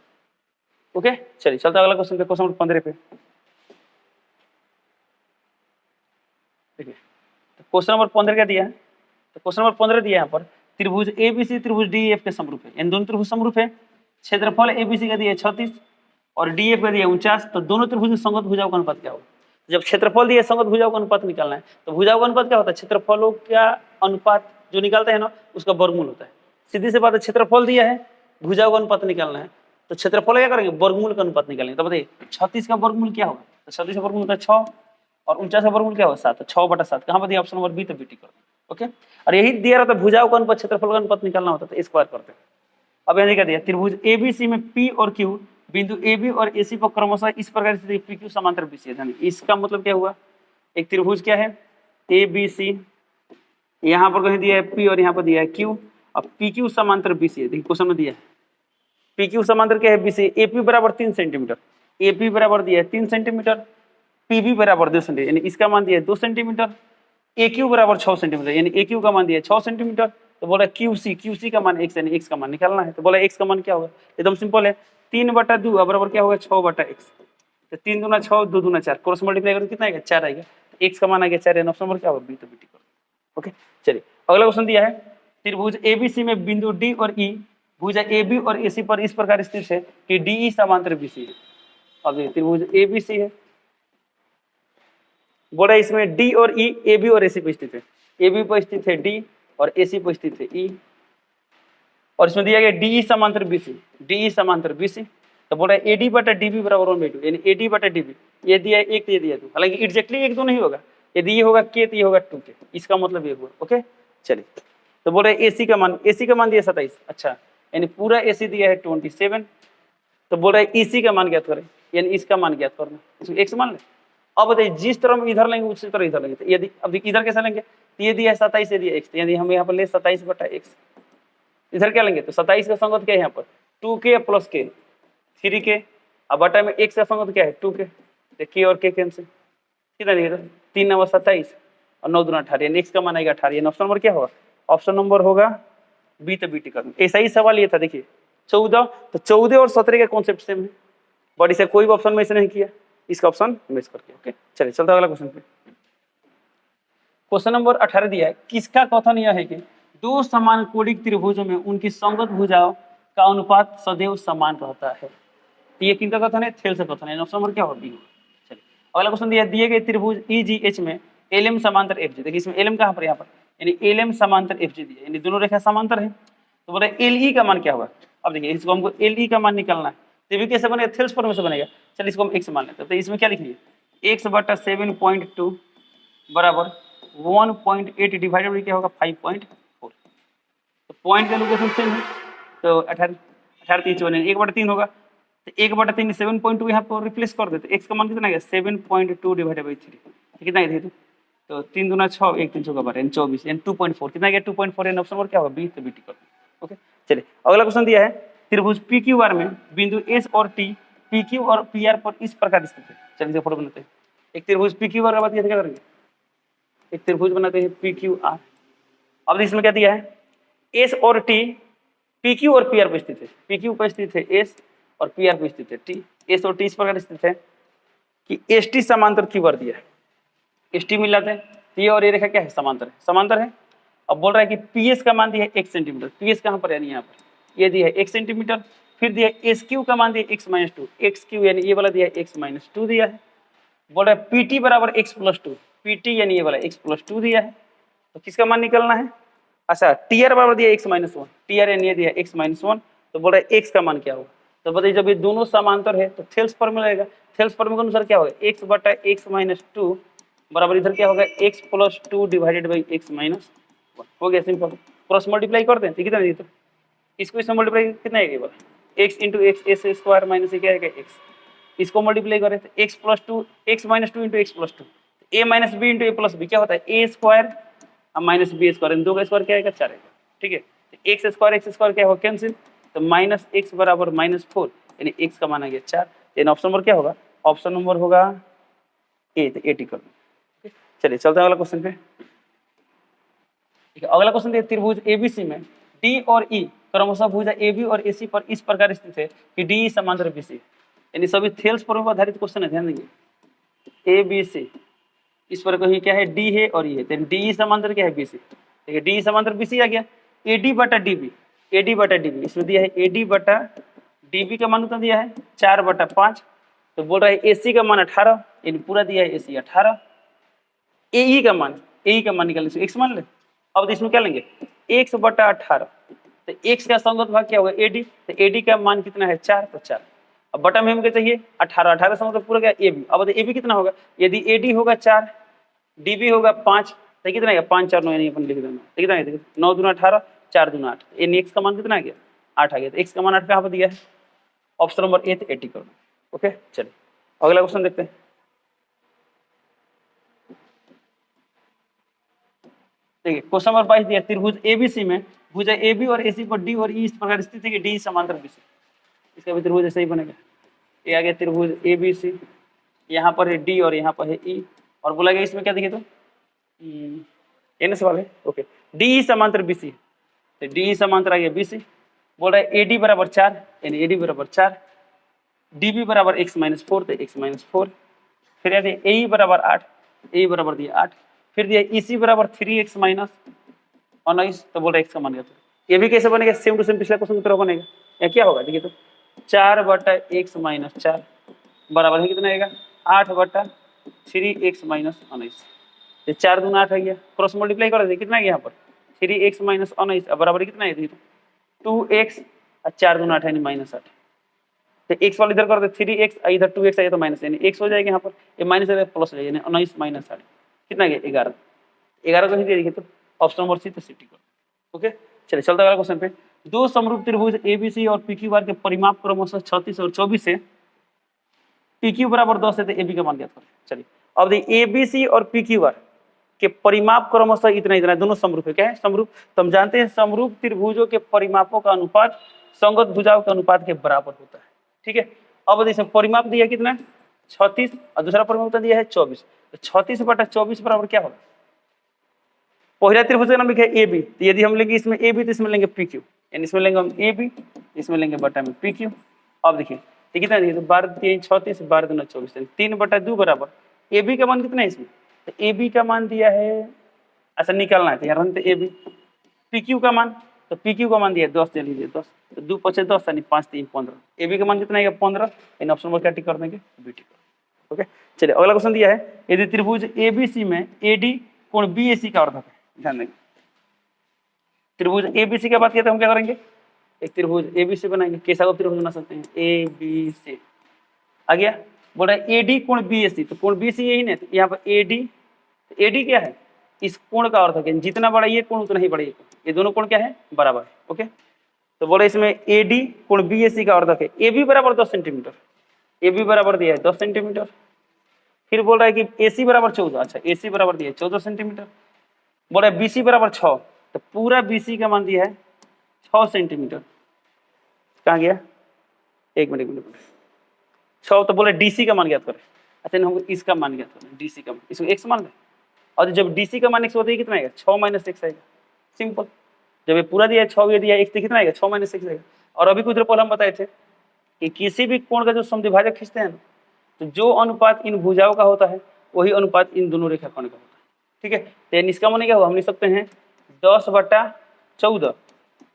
S1: ओके, चलिए चलते अगला क्वेश्चन पे, क्वेश्चन नंबर 15 पे। ठीक है, तो क्वेश्चन नंबर 15 क्या दिया है, तो क्वेश्चन नंबर 15 दिया है यहाँ पर त्रिभुज एबीसी त्रिभुज डीएफ के समरूप है। इन दोनों त्रिभुज समरूप है। क्षेत्रफल एबीसी का दिया है 36 और डीएफ का दिया है 49। तो दोनों त्रिभुज में संगत भुजाओं का अनुपात क्या होगा। जब क्षेत्रफल दिया संगत भुजाओं का अनुपात निकालना है, तो भुजाओं का अनुपात क्या होता है, क्षेत्रफलों का अनुपात जो निकालते हैं ना उसका वर्गमूल होता है। सीधी सी बात है, क्षेत्रफल दिया है भुजाओं का अनुपात निकालना है, तो क्षेत्रफल क्या करेंगे वर्गमूल का अनुपात निकालेंगे। तो बताइए 36 का वर्गमूल क्या होगा, तो 36 का वर्गमूल होता है 6 और 49 का वर्गमूल क्या होगा 7, 6/7। कहाँ पर दिया ऑप्शन नंबर बी, तो बीटी कर। ओके, और यही दिया रहता है भुजाओं का अनुपात क्षेत्रफल का अनुपात निकालना होता है, तो स्क्वायर करते हैं। अब यहाँ क्या दिया, त्रिभुज एबीसी में पी और क्यू बिंदु ए बी और एसी पर क्रमशः इस प्रकार से पी क्यू समांतर बीसी है। इसका मतलब क्या हुआ, एक त्रिभुज क्या है ए बी सी, यहाँ पर कहीं दिया है पी और यहाँ पर दिया है क्यू, अब पी क्यू समांतर बीसी है। देखिए क्वेश्चन में दिया है पी क्यू समांतर क्या है बीसी, ए पी बराबर 3 सेंटीमीटर, ए पी बराबर दिया है 3 सेंटीमीटर, पी बी बराबर 2 सेंटीमीटर, यानी इसका मान दिया है 2 सेंटीमीटर, ए क्यू बराबर 6 सेंटीमीटर, यानी ए क्यू का मान दिया है 6 सेंटीमीटर। तो बोला क्यू सी का मान x, यानी x का मान निकालना है। तो बोला x का मान क्या होगा, एकदम सिंपल है, 3/2 बराबर क्या होगा 6/x। तो 3 दूना 6, 2 दूना 4, क्रॉस मल्टीप्लाई करें कितना आएगा 4 आएगा। तो x का मान आ गया 4, ऑप्शन नंबर क्या होगा बी, तो बीटी करो। ओके, चलिए अगला क्वेश्चन दिया है त्रिभुज एबीसी में बिंदु डी और ई भुजा ए बी और एसी पर इस प्रकार स्थित है कि डी ई समांतर बीसी है। अब ये त्रिभुज एबीसी है, बोला इसमें डी और ई ए बी और एसी पर स्थित है, ए बी पर स्थित है डी और एसी पर स्थित है ई, और इसमें दिया गया डी समांतर बीसी, डी समांतर बीसी। तो बोल रहा है एडी बटा डीबी बराबर 1/2, यानी एडी बटा डीबी ये दिया है 1 तो ये दिया 2, हालांकि एग्जैक्टली 1 2 नहीं होगा, यदि ये होगा के तो ये होगा 2 के, इसका मतलब ये हुआ। ओके, चलिए तो बोल रहे एसी का मान, एसी का मान दिया 27, अच्छा यानी पूरा एसी दिया है 27। तो बोल रहा है ईसी का मान ज्ञात करें, यानी इसका मान ज्ञात करना, इसको x मान ले। अब बताइए जिस तरह हम इधर लेंगे उसी तरह इधर लेंगे, तो यदि अब इधर कैसा लेंगे, तो ये दिया है 27, ये दिया x, यदि हम यहाँ पर ले 27/x, इधर क्या लेंगे तो 27 का संगत क्या है यहाँ पर 2k प्लस k 3k, अब बटा में x का संगत क्या है 2k, k और k कैंसिल, कितना लिखेगा 3 9 27 और 9 2 18, यानी x का मान आएगा 18, यानी ऑप्शन नंबर क्या होगा, ऑप्शन नंबर होगा बी, तो बीटी करना। ऐसा ही सवाल ये था, देखिए 14, तो 14 और 17 का कॉन्सेप्ट सेम है, बट इसे कोई भी ऑप्शन में से नहीं किया, इसका ऑप्शन मिस करके। ओके, चलिए चलते अगला क्वेश्चन पे। क्वेश्चन नंबर 18 दिया है, किसका कथन यह है कि दो समान कोणिक त्रिभुजों में उनकी संगत भुजाओं का अनुपात सदैव समान रहता है। तो ये किनका कथन है, थेल्स का कथन है, ऑप्शन नंबर क्या होगी अगला क्वेश्चन दिए गए त्रिभुज EGH में LM समांतर FG, देखिए इसमें LM कहाँ पर, यहाँ पर, यानी LM समांतर FG दिया, यानी दोनों रेखा समांतर है। तो बोले LE का मान क्या होगा। अब देखिए इसको हमको LE का मान निकालना है, तो ये कैसे बनेगा, थेल्स फॉर्म से बनेगा। चलिए इसको हम x मान लेते हैं, तो इसमें क्या लिखेंगे, x/7.2 बराबर 1.8 डिवाइडेड बाई क्या होगा 5.4। तो पॉइंट का लोकेशन सेम है, तो 18 1/3 होगा, तो 1/3 7.2 यहाँ पर रिप्लेस कर देते, x का मान कितना है 7.2 डिवाइडेड बाई 3, कितना है तो 3 दूना 6 1 3 6 यानी 24 यानी 2.4, कितना गया 2.4, यानी ऑप्शन नंबर क्या होगा बी, तो BT कर दो। ओके चलिए अगला क्वेश्चन दिया है त्रिभुज PQR में बिंदु S और T PQ और PR पर इस प्रकार स्थित है। चलिए फोटो बनाते हैं, एक त्रिभुज PQR का बात क्या करेंगे, एक त्रिभुज बनाते हैं PQR। अब इसमें क्या दिया है, S और T PQ और PR पर स्थित है, PQ पर स्थित है S और PR पर स्थित है T। S और T इस प्रकार स्थित है कि ST समांतर QR दिया है, ST मिल जाते हैं, ये और ये रेखा क्या है समांतर है, समांतर है। अब बोल रहा है कि PS का मान दिया है 1 सेंटीमीटर, PS कहाँ पर यानी यहाँ पर ये दिया है 1 सेंटीमीटर, फिर दिया है SQ का मान दिया है x-2, XQ यानी ये वाला दिया है x-2 दिया है। बोल रहा है PT बराबर x+2, PT यानी ये वाला x+2 दिया है, तो किसका मान निकालना है। अच्छा TR बराबर दिया x-1, TR यानी ये दिया है x-1, तो बोल रहा है x का मान क्या होगा। तो बताइए जब ये दोनों समांतर है तो थेल्स फॉर्मूला आएगा, थेल्स फॉर्मूला के अनुसार क्या होगा x/x-2 बराबर इधर क्या होगा x+2 डिवाइडेड बाई x-1, हो गया सिंपल। क्रॉस मल्टीप्लाई करते हैं, कितना है तो इसको इसमें मल्टीप्लाई कितना है, x into x is square minus क्या आएगा x, इसको मल्टीप्लाई करें तो x+2 x-2 into x+2 a minus b into a+b क्या होता है a square minus b square, दो का स्क्वायर क्या आएगा 4 आएगा, ठीक है। तो x स्क्वायर क्या होगा कैंसिल, तो माइनस x बराबर -4 यानी x का मान आ गया 4, यानी ऑप्शन नंबर क्या होगा, ऑप्शन नंबर होगा ए, तो ए टिक कर दो। चलिए चलते हैं अगला क्वेश्चन पे। ठीक है अगला क्वेश्चन है त्रिभुज ABC में D और E क्रमशः भुजा AB और AC पर इस प्रकार स्थित है कि DE समांतर BC, यानी सभी थेल्स पर आधारित क्वेश्चन है, ध्यान देंगे ABC इस पर कहीं क्या है D है और E है, तो DE समांतर क्या है BC, ठीक है DE समांतर BC आ गया। AD/DB इसमें दिया है AD/DB का मान कितना दिया है 4/5, तो बोल रहा है AC का मान 18, यानी पूरा दिया है AC 18। AE का मान निकालने x मान ले। अब इसमें क्या लेंगे x/18, तो x का संगत भाग क्या होगा AD, तो AD का मान कितना है 4, तो 4। अब बटा में हम क्या चाहिए 18, 18 से मतलब पूरा क्या AB। अब AB कितना होगा, यदि AD होगा 4 DB होगा 5, तो कितना आएगा 5 4 9 यानी अपन लिख देना, तो कितना है 9 दूना 18 4 दूना 8, यानी x का मान कितना आ गया 8 आ गया, तो x का मान 8 कहाँ पर दिया है, ऑप्शन नंबर ए, तो 80 कर दो। ओके चलिए अगला क्वेश्चन देखते हैं। देखिए क्वेश्चन नंबर 22 दिया त्रिभुज ABC में भुजा AB और AC पर D और E इस प्रकार स्थित है कि D समांतर BC, इसका भी त्रिभुज ऐसे ही बनेगा। ये आ गया त्रिभुज ABC, यहाँ पर है D और यहाँ पर है E, और बोला गया इसमें क्या देखिए तो एन सवाल है। ओके DE समांतर BC, तो DE समांतर आ गया BC। बोल रहा है AD बराबर 4, यानी AD बराबर 4, DB बराबर x-4, तो x-4, फिर यदि AE बराबर 8, AE बराबर दिया 8, फिर दिया EC बराबर 3x माइनस 19, तो बोल रहा है x का मान गया। ये भी कैसे बनेगा, सेम टू सेम पिछला क्वेश्चन की तरह बनेगा। या क्या होगा देखिए तो 4/x-4 बराबर है कितना आएगा 8/3x माइनस 19, ये 4 दूना 8 आ गया, क्रॉस मल्टीप्लाई कर दे कितना आ गया यहाँ पर 3x माइनस 19 बराबर कितना है 2x और 4 दूना 8 यानी -8, तो x वाला इधर कर दे 3x इधर 2x आएगा तो माइनस, यानी x हो जाएगा यहाँ पर, ये माइनस आ प्लस हो जाएगा, यानी 19 माइनस 8 कितना गया 11, 11 को नहीं दे देखिए तो ऑप्शन नंबर सी, तो सिटी को। ओके चलिए चलते अगला क्वेश्चन पे। दो समरूप त्रिभुज ABC और PQR के परिमाप क्रमशः 36 और 24 है, PQ बराबर 10 है, तो AB का मान ज्ञात करें। चलिए अब देखिए ABC और PQR के परिमाप क्रमशः इतना इतना, दोनों समरूप है, क्या है समरूप, तो हम जानते हैं समरूप त्रिभुजों के परिमापों का अनुपात संगत भुजाओं के अनुपात के बराबर होता है, ठीक है। अब इसमें परिमाप दिया कितना 36 और दूसरा परिमाप दिया है 24, तो 36/24 बराबर क्या होगा, पहला त्रिभुज का नाम लिखा है AB, तो यदि हम लेंगे इसमें AB तो इसमें लेंगे PQ, यानी इसमें लेंगे हम AB, इसमें लेंगे बटा में PQ। अब देखिए तो कितना दिए, तो 12 3 36 12 दूना 24, 3/2 बराबर AB का मान कितना है इसमें, तो AB का मान दिया है, अच्छा निकालना है तो यहाँ रखते AB, PQ का मान, तो PQ का मान दिया 10 ले लीजिए 10, तो 2 × 5 = 10 यानी 5 × 3 = 15, AB का मान कितना है 15, इन ऑप्शन नंबर क्या टिक कर देंगे BT। ओके, चलिए अगला क्वेश्चन दिया है, यदि त्रिभुज एबीसी में एडी कोण बीएसी का अर्धक है, ध्यान देंगे। त्रिभुज एबीसी की बात किया तो हम क्या करेंगे, एक त्रिभुज एबीसी बनाएंगे। कैसा को त्रिभुज बना सकते हैं, ए बी सी। आ गया, बोल रहा है एडी कोण बीएसी, तो कोण बीएसी यही ना, तो यहाँ पर एडी, एडी क्या है, इस कोण का अर्धक है, जितना बड़ा ये कोण उतना ही बड़ा ये कोण, ये दोनों कोण क्या है, बराबर है। ओके, तो बोले इसमें एडी कोण बीएसी का अर्धक है, ए बी बराबर 10 सेंटीमीटर, ए बी बराबर दिया है 10 सेंटीमीटर। फिर बोल रहा है कि एसी बराबर 14, अच्छा एसी बराबर दिया है 14 सेंटीमीटर। बोल रहा है बीसी बराबर 6, तो पूरा बीसी का मान दिया है 6 सेंटीमीटर। कहाँ गया, एक मिनट 6, तो बोले डीसी का मान ज्ञात करें। अच्छा हमको इसका मान ज्ञात करें, डीसी का मान, इसको एक्स मान लें, और जब डीसी का मान एक्स होता है कितना आएगा, 6 माइनस एक्स आएगा, सिंपल। जब ये पूरा दिया है 6 दिया है, एक्स कितना आएगा, 6 माइनस एक्स आएगा। और अभी कुछ देर पहले हम बताए थे कि किसी भी कोण का जो समद्विभाजक खींचते हैं तो जो अनुपात इन भुजाओं का होता है वही अनुपात इन दोनों रेखाखंड का होता है। ठीक है, तो इसका मान क्या होगा, हम लिख सकते हैं 10/14,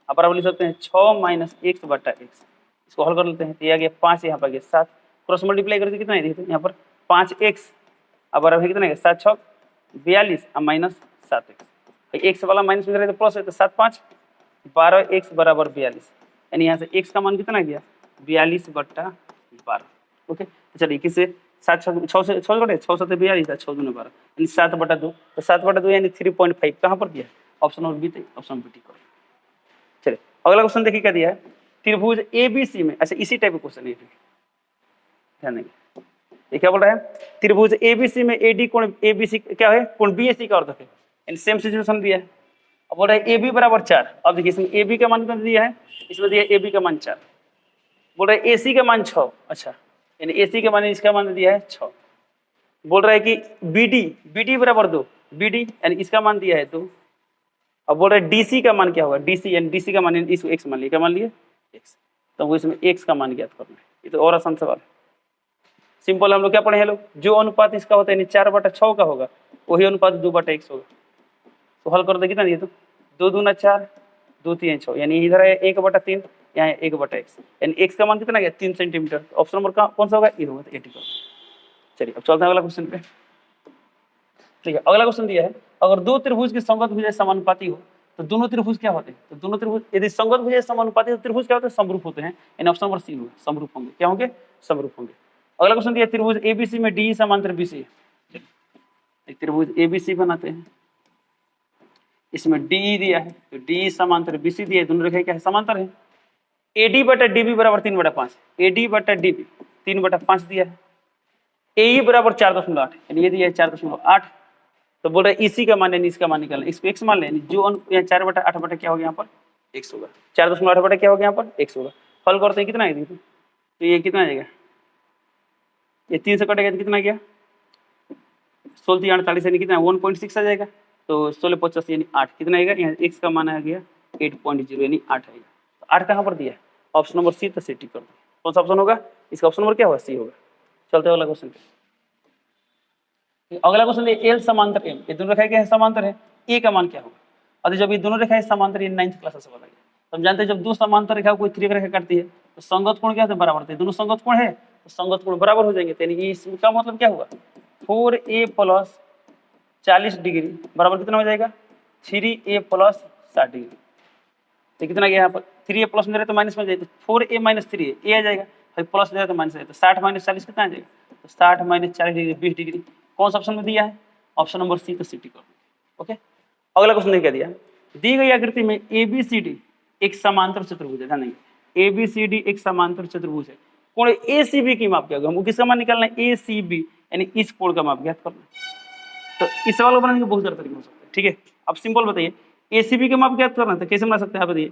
S1: बराबर लिख सकते हैं 6 माइनस एक्स बटा एक्स। इसको हल कर लेते हैं, तो ये आ गया 5, यहाँ पर गया 7, क्रॉस मल्टीप्लाई करके कितना है, यहाँ पर 5x अब बराबर कितना है, 7 6 42 और माइनस 7x, एक्स वाला माइनस में तो प्लस है, तो 7 5 12x बराबर 42, यानी यहाँ से x का मान कितना गया, 42/12। ओके, तो चलिए किससे 7 6 से 6 बटे 6 7 42 6 2 12, यानी 7/2, तो 7/2 यानी 3.5 कहाँ पर दिया है, option number B, option number D. चलिए अगला क्वेश्चन देखिए क्या दिया है, त्रिभुज एबीसी में, अच्छा इसी टाइप का क्वेश्चन है, ध्यान देंगे। ये क्या बोल रहा है, त्रिभुज एबीसी में एडी कोण एबीसी क्या है, कोण बीएसी का अर्धक है, यानी सेम सिचुएशन दिया है। अब बोल रहा है एबी बराबर 4, अब देखिए इसमें एबी का मान कितना दिया है, इसमें दिया एबी का मान 4, बोल रहा है एसी का मान 6, अच्छा यानी एसी का मान, इसका मान दिया है 6। बोल रहा है कि बीडी, बीडी बराबर 2, बीडी यानी इसका मान दिया है 2। अब बोल रहा है डीसी का मान क्या होगा, डीसी यानी डीसी का मान इसको एक्स मान लिया, क्या मान लिया एक्स, तो वो इसमें एक्स का मान ज्ञात करना है। ये तो और आसान सवाल है, सिंपल। हम लोग क्या पढ़े हैं लोग, जो अनुपात इसका होता है 4/6 का होगा वही अनुपात 2/x होगा। तो हल कर दे कितना दिए, तो 2 दूना 4 2 3 6, यानी इधर है 1/3, यहाँ 1/x, यानी x का मान कितना गया 3 सेंटीमीटर। ऑप्शन नंबर कौन सा होगा, ये होगा, तो 80। चलिए अब चलते हैं अगला क्वेश्चन पे। ठीक है, अगला क्वेश्चन दिया है, अगर दो त्रिभुज की संगत भुजाएं समानुपाती हो तो दोनों त्रिभुज क्या होते हैं, तो दोनों त्रिभुज यदि संगत भुजाएं समानुपाती तो त्रिभुज क्या होते हैं, समरूप होते हैं, यानी ऑप्शन नंबर सी होगा, समरूप होंगे, क्या होंगे, समरूप होंगे। अगला क्वेश्चन दिया, त्रिभुज एबीसी में डी समांतर बीसी, एक त्रिभुज एबीसी बनाते हैं, इसमें डी दिया है, तो डी समांतर बीसी दिया है, दोनों रेखाएं क्या है, समांतर है। एडी बटा डीबी बराबर 3/5, एडी बटा डीबी 3/5 दिया है। ए बराबर 4.8, यानी ये दिया है 4.8। तो बोल रहे इसी का मान यानी इसका मान निकालना, इसको x मान लें, जो 4/8 बटा क्या हो गया, यहाँ पर x होगा, 4.8 बटा क्या हो गया, यहाँ पर x होगा। हल करते हैं कितना है, तो ये कितना आ जाएगा, ये 3 से कटेगा तो कितना गया, 16 48 यानी कितना 1.6 आ जाएगा, तो 16 50 यानी 8, कितना आएगा, यहाँ x का मान आ गया 8.0 यानी 8 आएगा। तो 8 कहाँ पर दिया है, ऑप्शन नंबर सी, तो सी टिक कर दो। कौन सा ऑप्शन होगा, इसका ऑप्शन नंबर क्या होगा, सी होगा। चलते अगला क्वेश्चन पे। अगला क्वेश्चन है एल समांतर एम, ये दोनों रेखाएं क्या है, समांतर है, ए का मान क्या होगा। और जब ये दोनों रेखाएं समांतर, ये 9th क्लास से बताया, तो हम जानते हैं जब दो समांतर रेखा कोई त्रिक रेखा काटती है तो संगत कोण क्या होता है, बराबर होते हैं, दोनों संगत कोण है तो संगत कोण बराबर हो जाएंगे, यानी इसका मतलब क्या होगा, 4a + 40 डिग्री बराबर कितना हो जाएगा, 3a + 60 डिग्री। तो कितना गया यहाँ पर, 3a प्लस में रहे तो माइनस में जाए, तो 4a - 3a, ए आ जाएगा, फिर प्लस में रहे तो माइनस आ जाए, तो 60 - 40 कितना आ जाएगा, तो 60 - 40 डिग्री 20 डिग्री। कौन सा ऑप्शन में दिया है, ऑप्शन नंबर सी, तो सी टिक कर दो। ओके, अगला क्वेश्चन ने क्या दिया, दी गई आकृति में ABCD एक समांतर चतुर्भुज है, ध्यान देंगे, ABCD एक समांतर चतुर्भुज है, कोण ACB की माप क्या होगा, हमको किसका मान निकालना है, ACB यानी इस कोण का माप ज्ञात करना है। तो इस सवाल को बनाने के बहुत सारे तरीके हो सकते हैं, ठीक है। अब सिंपल बताइए, ACB का माप ज्ञात करना है तो कैसे बना सकते हैं आप, बताइए,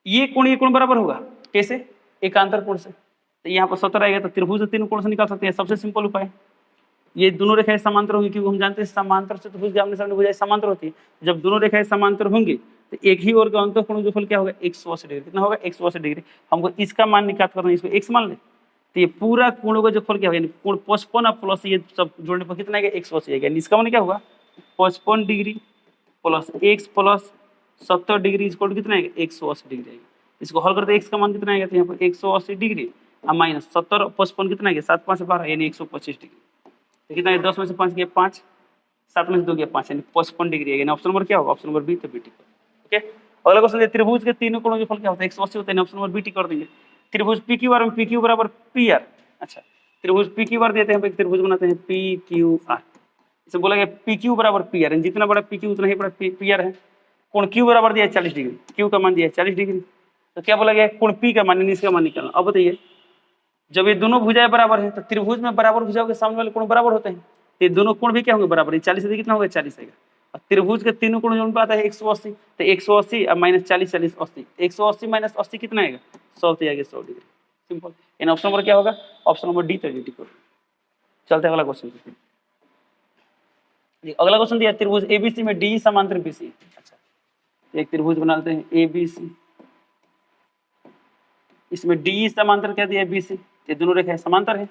S1: ये कोण बराबर होगा, कैसे, एकांतर कोण से, तो यहाँ पर 17 आएगा, तो त्रिभुज 3 कोण से निकाल सकते हैं, सबसे सिंपल उपाय। ये दोनों रेखाएं समांतर होंगी, क्योंकि हम जानते हैं समांतर चतुर्भुज के आमने-सामने भुजाएं समांतर होती है, जब दोनों रेखाएं समांतर होंगी तो एक ही ओर का अंतःकोण जोगफल क्या होगा, 180 डिग्री, कितना होगा, 180 डिग्री। हमको इसका मान निकाल करना है, इसको x मान ले, तो ये पूरा कोणों का जोगफल क्या होगा, यानी कोण 55 प्लस ये सब जोड़ने पर कितना आएगा, 180 आएगा, यानी इसका मान क्या होगा, 55 degree plus x plus 70 degree equal कितना आएगा, 180 डिग्री आएगा। इसको हल करते x का मान कितना आएगा, तो यहाँ पर 180 डिग्री और माइनस 70 55 कितना गया 7 5 12 यानी 125 डिग्री। तो कितना है 10 में से 5 गया 5, 7 में से 2 गया 5 यानी 55 डिग्री है। यानी ऑप्शन नंबर क्या होगा? ऑप्शन नंबर बी तो बी टिक। ओके, अगला क्वेश्चन है त्रिभुज के तीनों कोणों के फल क्या होता है? 180 होता है। ऑप्शन नंबर बी टिक कर देंगे। त्रिभुज पी क्यू आर में पी क्यू बराबर पी आर। अच्छा, त्रिभुज पी क्यू आर देते हैं, त्रिभुज बनाते हैं पी क्यू आर। इसे बोला गया पी क्यू बराबर पी आर, जितना बड़ा पी क्यू उतना ही बड़ा पी आर है। कोण क्यू बराबर दिया है 40 डिग्री, क्यू का मान दिया है 40 डिग्री। तो क्या बोला गया? कोण पी का मान इसका मान निकालना। अब बताइए, जब ये दोनों भुजाएं बराबर हैं तो त्रिभुज में बराबर भुजाओं के सामने वाले कोण बराबर होते हैं, तो ये दोनों कोण भी क्या होंगे? बराबर। 40 से कितना होगा? 40 आएगा। और त्रिभुज के तीनों कोण जो आता है 180, तो 180 और माइनस 40 40 80, 180 माइनस 80 कितना आएगा? 100, तो आएगा 100 डिग्री। सिंपल। इन ऑप्शन नंबर क्या होगा? Option number D 30 degree. चलते हैं अगला क्वेश्चन। अगला क्वेश्चन दिया त्रिभुज एबीसी में डी समांतर बीसी। अच्छा, एक त्रिभुज बनाते हैं एबीसी, इसमें डी समांतर क्या दिया है? बीसी। ये दोनों रेखाएं समांतर है।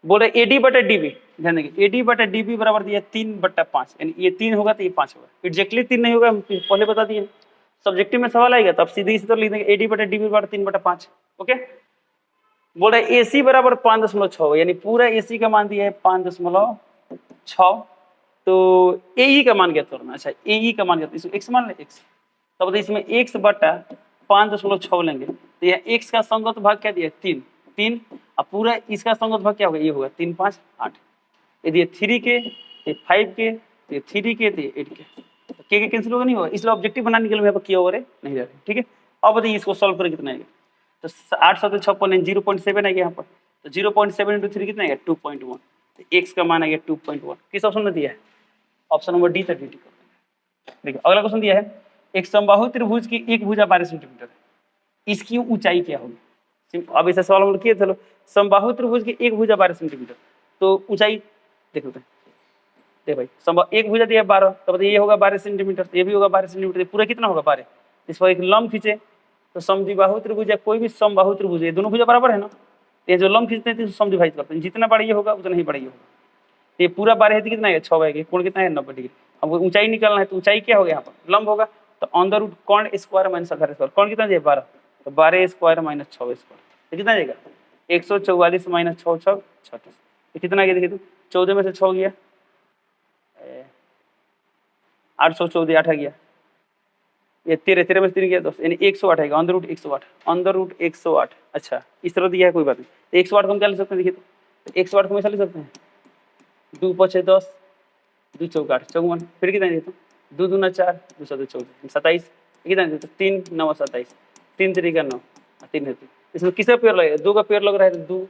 S1: बोल रहे एडी बटा डीबी, ध्यान देंगे एडी बटा डीबी बराबर दिया 3/5, यानी ये 3 होगा तो ये 5 होगा। एग्जैक्टली 3 नहीं होगा, हम पहले बता दिए। सब्जेक्टिव में सवाल आएगा तो आप सीधे इसी तरह लिख देंगे एडी बटा डीबी बराबर 3/5। ओके, बोल रहे एसी बराबर 5.6, यानी पूरा एसी का मान दिया है 5.6। तो एई का मान क्या करना? अच्छा, एई का मान क्या? इसको एक्स मान ले, एक्स। तब तो इसमें एक्स बटा 5.6 लेंगे, तो यह एक्स का संगत भाग क्या दिया? 3 3, और पूरा इसका संगत भाग क्या होगा? ये होगा 3 5 8। यदि 3 के, ये 5 के, ये 3 के, तो 8 के, तो के कैंसिल होगा? नहीं होगा। इसलिए ऑब्जेक्टिव बनाने के लिए यहाँ पर किया ओवर नहीं जा रहे। ठीक है, अब बताइए इसको सॉल्व करें कितना आएगा? तो 8 7 56 0.7 आएगा यहाँ पर। तो 0.7 इंटू 3 कितना आएगा? 2.1। तो एक्स का मान आएगा 2.1। किस ऑप्शन में दिया है? Option number D 30 degree. देखिए अगला क्वेश्चन दिया है एक समबाहु त्रिभुज की एक भुजा 12 सेंटीमीटर है, इसकी ऊंचाई क्या होगी? अब ऐसा सवाल हम लोग किए थे। समबाहु त्रिभुज की एक भुजा 12 सेंटीमीटर, तो ऊंचाई देख लेते हैं। देख भाई, एक भुजा दिया 12, तो बताइए ये होगा 12 सेंटीमीटर, ये भी होगा 12 सेंटीमीटर, पूरा कितना होगा? 12। इस पर एक लंब खींचे तो समद्विबाहु त्रिभुज या कोई भी समबाहु त्रिभुज, ये दोनों भुजा बराबर है ना, ये जो लंब खींचते हैं तो समद्विभाजित करते हैं, जितना बड़ा ये होगा उतना ही बड़ा ये होगा। ये पूरा 12 है तो कितना है? 6 आएगा। कोण कितना है? 90 डिग्री। अब ऊंचाई निकालना है तो ऊंचाई क्या होगा? यहाँ पर लंब होगा, तो अंडर रूट कोण स्क्वायर माइनस आधार स्क्वायर। कोण कितना दिया? 12, तो 12 स्क्वायर माइनस 6 स्क्वायर, तो कितना जाएगा? 144 माइनस 6 6 36, तो कितना गया? देखिए तो 14 में से 6 गया 814, 8 आ गया। ये 13 13 में से 3 गया 10, यानी 108 आएगा। Under root 108, under root 108। अच्छा, इस तरह दिया है, कोई बात नहीं। तो 108 को हम क्या ले सकते हैं? देखिए तो 108 को हमेशा ले सकते हैं 2 5 10, 2 4 8 54, फिर कितना देता? 2 दूना 4, 2 7 14 27, कितना देता? 3 9 27, 3 3 का 9, 3 है 3। इसमें किसका पेयर लगेगा? 2 का पेयर लग रहा है तो 2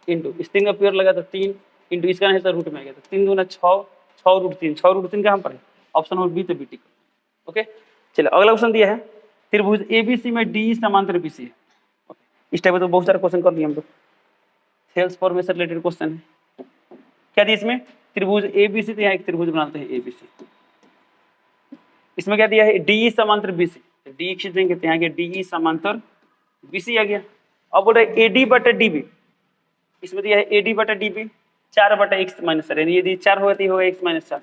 S1: इंटू इस 3 का पेयर लगा तो 3 इंटू इसका नहीं तो रूट में आ गया, तो 3 दूना 6, 6 रूट 3, 6 रूट 3 कहाँ पर है? ऑप्शन नंबर बी तो बी टिक। ओके, चलिए अगला क्वेश्चन दिया है त्रिभुज एबीसी में डी समांतर बीसी है। इस टाइप में तो बहुत सारे क्वेश्चन कर लिए हम लोग, सेल्स फॉर्मेशन रिलेटेड क्वेश्चन है। क्या दिया इसमें? त्रिभुज एबीसी, तो यहाँ एक त्रिभुज बनाते हैं एबीसी। इसमें क्या दिया है? डी समांतर बीसी, तो डी खींच देंगे तो यहाँ डी समांतर बीसी आ गया। अब बोल रहे एडी बटा डीबी, इसमें दिया है एडी बटा डीबी 4 बटा एक्स माइनस 4, यानी यदि 4 होगा तो ये होगा एक्स माइनस 4।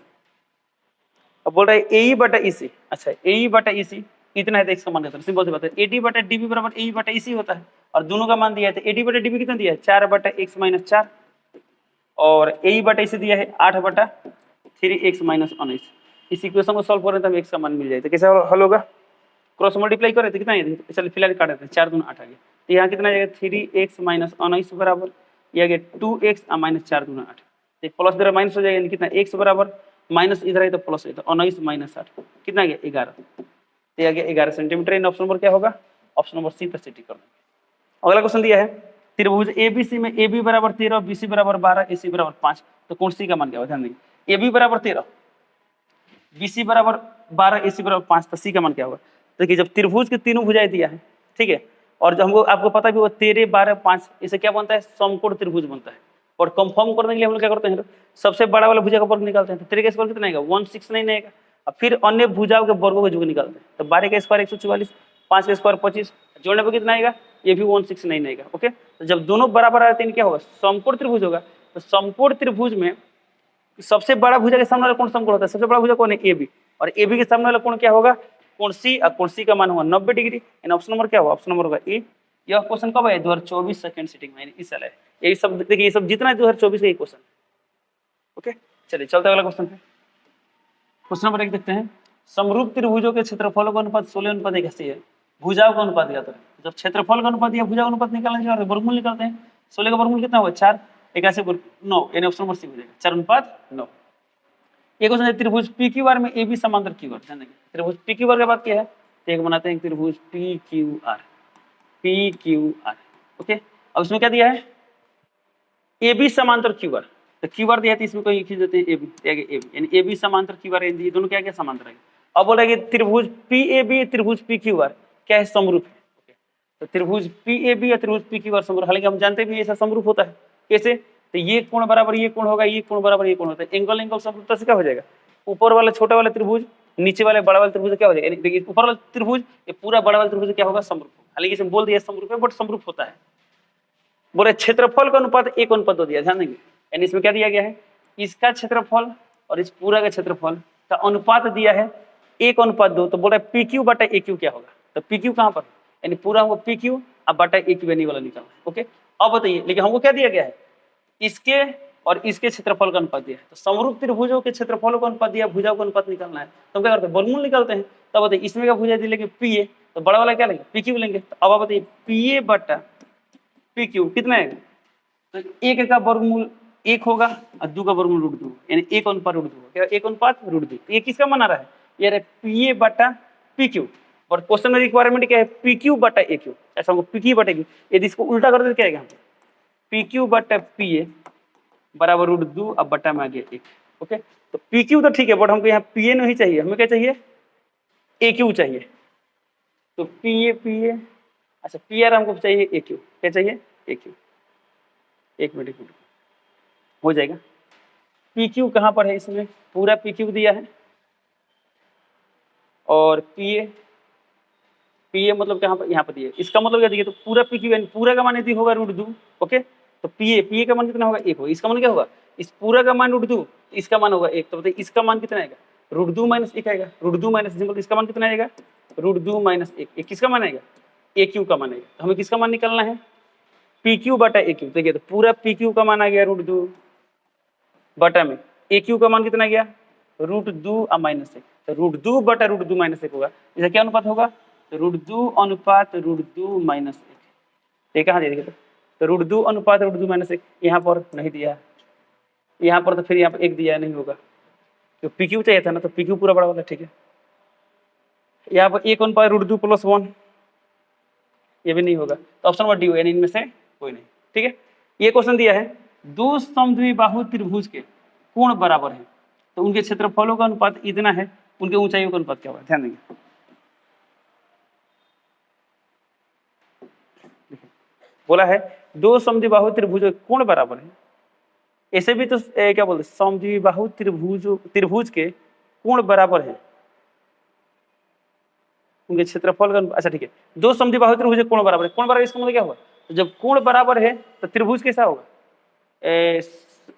S1: अब बोल रहे ए बटा ईसी, अच्छा ए बटा ईसी इतना है तो एक्स का मान देता है। सिंपल सी बात है, एडी बटा डीबी बराबर ए बटा ईसी होता है, और दोनों का मान दिया है तो एडी बटा डीबी कितना दिया है? 4 बटा एक्स माइनस 4, और ए बटा ईसी दिया है 8 बटा 3 एक्स माइनस 19। इस इक्वेशन को सॉल्व करें तो हमें एक्स का मान मिल जाए, तो कैसे हल होगा? क्रॉस मल्टीप्लाई करें तो कितना है? चलिए फिलहाल काट देते हैं, 4 दूना 8 आ गया, तो यहाँ कितना आएगा? 3x माइनस 19 बराबर ये आ गया 2x माइनस 4 दूना 8, एक प्लस इधर माइनस हो जाएगा, यानी कितना? x बराबर माइनस इधर है तो प्लस है, तो 19 माइनस 8 कितना आ गया? 11, तो ये आ गया 11 सेंटीमीटर। इन ऑप्शन नंबर क्या होगा? ऑप्शन नंबर सी पर सिटी कर देंगे। अगला क्वेश्चन दिया है त्रिभुज एबीसी में ए बी बराबर 13, बी सी बराबर 12, ए सी बराबर 5, तो कौन सी का मान क्या होगा? ध्यान देंगे, ए बी बराबर 13, बी सी बराबर 12, ए सी बराबर 5, तो सी का मान क्या होगा? देखिए जब त्रिभुज के तीनों भुजाएं दिया है, ठीक है, और जब हमको आपको पता भी वो 13 12 5, इसे क्या बनता है? समकोण त्रिभुज बनता है। और कंफर्म करने के लिए हम लोग क्या करते हैं? सबसे बड़ा वाला भुजा का वर्ग निकालते हैं, तो 13 का स्क्वायर कितना आएगा? 169 आएगा, और फिर अन्य भुजाओं के वर्गों के जोड़ निकालते हैं, तो 12 का स्क्वायर 144, 5 का स्क्वायर 25, जोड़ने पर कितना आएगा? ये भी 169 आएगा। ओके, तो जब दोनों बराबर आते हैं क्या होगा? समकोण त्रिभुज होगा। तो समकोण त्रिभुज में सबसे बड़ा भुजा के सामने वाला कोण समकोण होता है, सबसे बड़ा भुजा कौन है? ए बी, और ए बी के सामने वाला कोण क्या होगा? कोण सी, और कोण सी का मान होगा 90 डिग्री। इन ऑप्शन नंबर क्या होगा? ऑप्शन नंबर होगा ए यह क्वेश्चन कब है? 2024 सेकंड सिटिंग में, इस साल है। यही सब देखिए, ये सब जितना है 2024 का क्वेश्चन। ओके, चलिए चलते अगला क्वेश्चन पे। क्वेश्चन नंबर 1 देखते हैं। समरूप त्रिभुजों के क्षेत्रफलों का अनुपात 16:81 है। भुजाओं का अनुपात ज्ञात करें। जब क्षेत्रफल का अनुपात या भुजा का अनुपात निकालने के बाद वर्गमूल निकालते हैं। 16 का वर्गमूल कितना होगा? 4, 81 9, यानी ऑप्शन नंबर सी हो जाएगा 4:9। ये क्वेश्चन है त्रिभुज PQR में AB समांतर QR। ध्यान देंगे, त्रिभुज PQR के बाद क्या है? तो एक बनाते हैं त्रिभुज PQR। ओके, अब इसमें क्या दिया है? AB समांतर QR। तो QR दिया है तो इसमें कोई खींच देते हैं AB, यानी AB समांतर QR, ये दोनों क्या क्या समांतर है। अब बोला कि त्रिभुज PAB त्रिभुज PQR क्या है? समरूप है। तो त्रिभुज PAB या त्रिभुज PQR समरूप, हालांकि हम जानते भी ऐसा समरूप होता है। कैसे? तो ये कोण बराबर ये कोण होगा, ये कोण बराबर ये कोण होता है। एंगल समरूपता से क्या हो जाएगा? ऊपर वाला छोटा वाला त्रिभुज नीचे वाले बड़ा वाला त्रिभुज क्या हो जाएगा? देखिए ऊपर वाला त्रिभुज ये पूरा बड़ा वाला त्रिभुज क्या होगा? समरूप। हालांकि इसमें बोल दिया समरूप है, बट समरूप होता है। बोले क्षेत्रफल का अनुपात 1:2 दिया। ध्यान देंगे, यानी इसमें क्या दिया गया है? इसका क्षेत्रफल और इस पूरा का क्षेत्रफल का अनुपात दिया है 1:2। तो बोल रहा है PQ बटा AQ क्या होगा? तो PQ कहाँ पर? यानी पूरा हमको PQ अब बटा AQ यानी वाला निकालना है। ओके, अब बताइए, लेकिन हमको क्या दिया गया है? इसके और इसके क्षेत्रफल का अनुपात दिया है। तो समरूप त्रिभुजों के क्षेत्रफलों का अनुपात दिया, भुजाओं का अनुपात निकालना है। तो हम क्या करते हैं? वर्गमूल निकालते हैं। तब बताइए इसमें क्या भुजा लेंगे? PA, तो बड़ा वाला क्या लेंगे? PQ लेंगे। तो अब आप बताइए PA बटा PQ कितना है? तो 1 का वर्गमूल 1 होगा और 2 का वर्गमूल √2, यानी 1:2 क्या? 1:2। ये किसका मान आ रहा है? ये रहा PA बटा PQ। और क्वेश्चन में रिक्वायरमेंट क्या है? PQ बटा AQ। ऐसा हमको PQ बटा AQ, यदि इसको उल्टा कर दे क्या आएगा? PQ बटा PA बराबर √2 अब बटा में आ गया 1। ओके, तो PQ तो ठीक है, बट हमको यहाँ PA नहीं चाहिए, हमें क्या चाहिए? AQ चाहिए। तो PA अच्छा, PR हमको चाहिए AQ। क्या चाहिए? AQ। एक मिनट हो जाएगा। PQ कहाँ पर है? इसमें पूरा PQ दिया है और PA मतलब कहाँ पर? यहाँ पर दिया है। इसका मतलब क्या दिया? तो पूरा PQ यानी पूरा का मान यदि होगा √2। ओके, तो PA का मान कितना होगा? 1 होगा। इसका मान क्या होगा? इस पूरा का मान √2, इसका मान होगा 1। तो बताइए इसका मान कितना आएगा? √2 - 1 आएगा। √2 - सिंपल, इसका मान कितना आएगा? √2 - 1। किसका मान आएगा? AQ का मान आएगा। तो हमें किसका मान निकालना है? PQ बटा AQ। देखिए तो पूरा PQ का मान आ गया √2 बटा में AQ का मान कितना गया? √2 और -1। तो √2 बटा √2 - 1 होगा। इसका क्या अनुपात होगा? तो √2 अनुपात √2 - 1। ये कहाँ दे देखिए, तो √2 अनुपात √2 - 1 यहाँ पर नहीं दिया, यहाँ पर तो फिर यहाँ पर 1 दिया नहीं होगा। तो PQ चाहिए था ना, तो PQ पूरा बड़ा वाला ठीक है। यहाँ पर 1 अनुपात √2 + 1, ये भी नहीं होगा। तो ऑप्शन नंबर डी हो, यानी इनमें से कोई नहीं। ठीक है, ये क्वेश्चन दिया है दो समद्विबाहु त्रिभुज के कोण बराबर है, तो उनके क्षेत्रफलों का अनुपात इतना है, उनके ऊंचाइयों का अनुपात क्या होगा? ध्यान देंगे। बोला है दो समद्विबाहु त्रिभुजों के कोण बराबर है। ऐसे भी तो क्या बोलते हैं? समद्विबाहु त्रिभुज के कोण बराबर है, उनके क्षेत्रफल का अच्छा ठीक है। दो समद्विबाहु त्रिभुज के कोण बराबर है। कोण बराबर इसका मतलब क्या होगा? तो जब कोण बराबर है तो त्रिभुज कैसा होगा?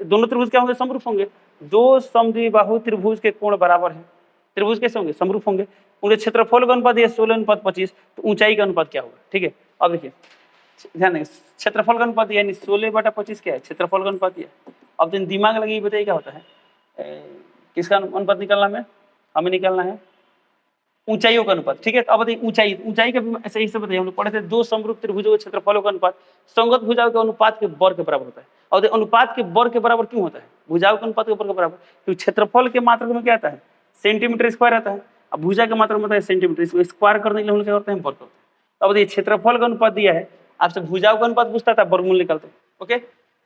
S1: दोनों त्रिभुज क्या होंगे? समरूप होंगे। दो समद्विबाहु त्रिभुज के कोण बराबर है, त्रिभुज कैसे होंगे? समरूप होंगे। उनके क्षेत्रफल का अनुपात है 16:25, तो ऊंचाई का अनुपात क्या होगा? ठीक है, अब देखिए ध्यान देंगे, क्षेत्रफल का अनुपात यानी 16/25 क्या है? क्षेत्रफल का अनुपात है। अब दिन दिमाग लगी बताइए क्या होता है? किसका अनुपात निकालना हमें निकालना है ऊंचाइयों का अनुपात। ठीक है, तो अब बताइए ऊंचाई का भी ऐसे ही से बताइए, हम लोग पढ़े थे दो समरूप त्रिभुजों के क्षेत्रफलों का अनुपात संगत भुजाओं के अनुपात के वर्ग के बराबर होता है। और अनुपात के वर्ग के बराबर क्यों होता है? भुजाओं के अनुपात के वर्ग के बराबर क्योंकि क्षेत्रफल के मात्रक में क्या आता है? सेंटीमीटर स्क्वायर आता है। अब भुजा के मात्रक में होता है सेंटीमीटर, इसको स्क्वायर करने के लिए हम लोग क्या करते हैं? वर्ग करते हैं। अब देखिए क्षेत्रफल का अनुपात दिया है, आपसे भुजाओं का अनुपात पूछता था, वर्गमूल निकालते हैं। ओके,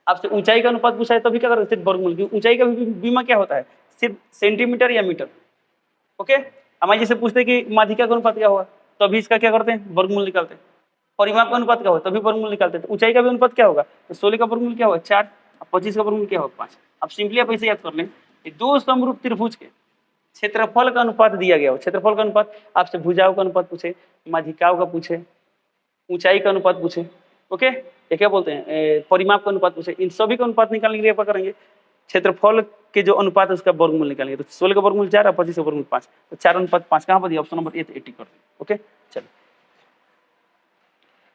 S1: आपसे ऊंचाई का अनुपात पूछा है, तभी क्या करते हैं? वर्गमूल, क्योंकि ऊंचाई का बीमा क्या होता है? सिर्फ सेंटीमीटर या मीटर। ओके, हमारे जैसे पूछते हैं कि माध्यिका का अनुपात क्या होगा, तो अभी इसका क्या करते हैं? वर्गमूल निकालते हैं। परिमाप का अनुपात क्या होगा? तभी वर्गमूल निकालते हैं। तो ऊंचाई का भी अनुपात क्या होगा? तो 16 का वर्गमूल क्या होगा? 4, 25 का वर्गमूल क्या होगा? 5। अब सिंपली आप ऐसे याद कर लें कि दो समरूप त्रिभुज के क्षेत्रफल का अनुपात दिया गया हो। क्षेत्रफल का अनुपात आपसे भुजाओं का अनुपात पूछे, माध्यिकाओं का पूछे, ऊंचाई का अनुपात पूछे, ओके, ये क्या बोलते हैं? परिमाप का अनुपात पूछे, इन सभी का अनुपात निकालने के लिए क्या करेंगे? क्षेत्रफल के जो अनुपात है उसका वर्गमूल निकालेंगे। तो 16 का वर्गमूल 4 और 25 का वर्गमूल 5, तो 4:5 कहाँ पर दिया? ऑप्शन नंबर ए 80 कर दें। ओके, चलो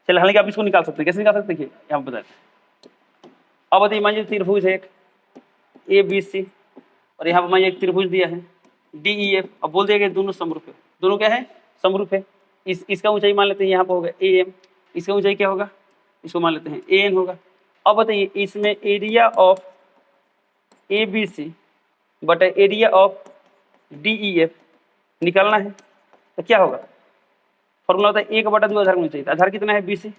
S1: चलिए हालांकि आप इसको निकाल सकते हैं, कैसे निकाल सकते हैं देखिए यहाँ पर बताते हैं। अब बताइए मान लीजिए त्रिभुज है एक ABC और यहाँ पर मान लीजिए एक त्रिभुज दिया है DEF। अब बोल दिया कि दोनों समरूप है, दोनों क्या है समरूप है। इसका ऊंचाई मान लेते हैं यहाँ पर होगा AM, इसका ऊंचाई क्या होगा इसको मान लेते हैं AN होगा। अब बताइए इसमें एरिया ऑफ ABC बटा एरिया ऑफ DEF निकालना है तो क्या होगा, फॉर्मूला होता है 1/2 आधार ऊंचाई। आधार कितना है BC,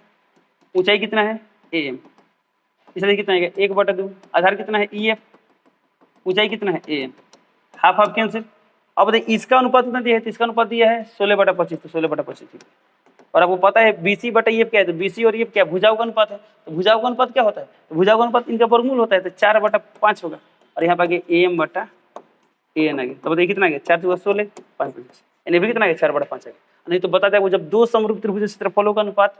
S1: ऊंचाई कितना है AM, इसलिए कितना है 1/2। आधार कितना है EF, ऊंचाई कितना है AN, हाफ हाफ कैंसिल। अब बताइए इसका अनुपात कितना दिया है, तो इसका अनुपात दिया है 16/25, तो 16/25। और आपको पता है BC बटा EF क्या है, तो BC और EF क्या भुजाओं का अनुपात है। तो भुजाओं का अनुपात क्या होता है, तो भुजाओं का अनुपात इनका वर्गमूल होता है, तो 4/5 होगा। और यहाँ पर आगे AM बटा AN आ गया, तो बताइए कितना आ गया 4 × 16 5 25, यानी भी कितना आ गया 4/5 आ गया। नहीं तो बताते हैं जब दो समरूप त्रिभुज क्षेत्रफलों का अनुपात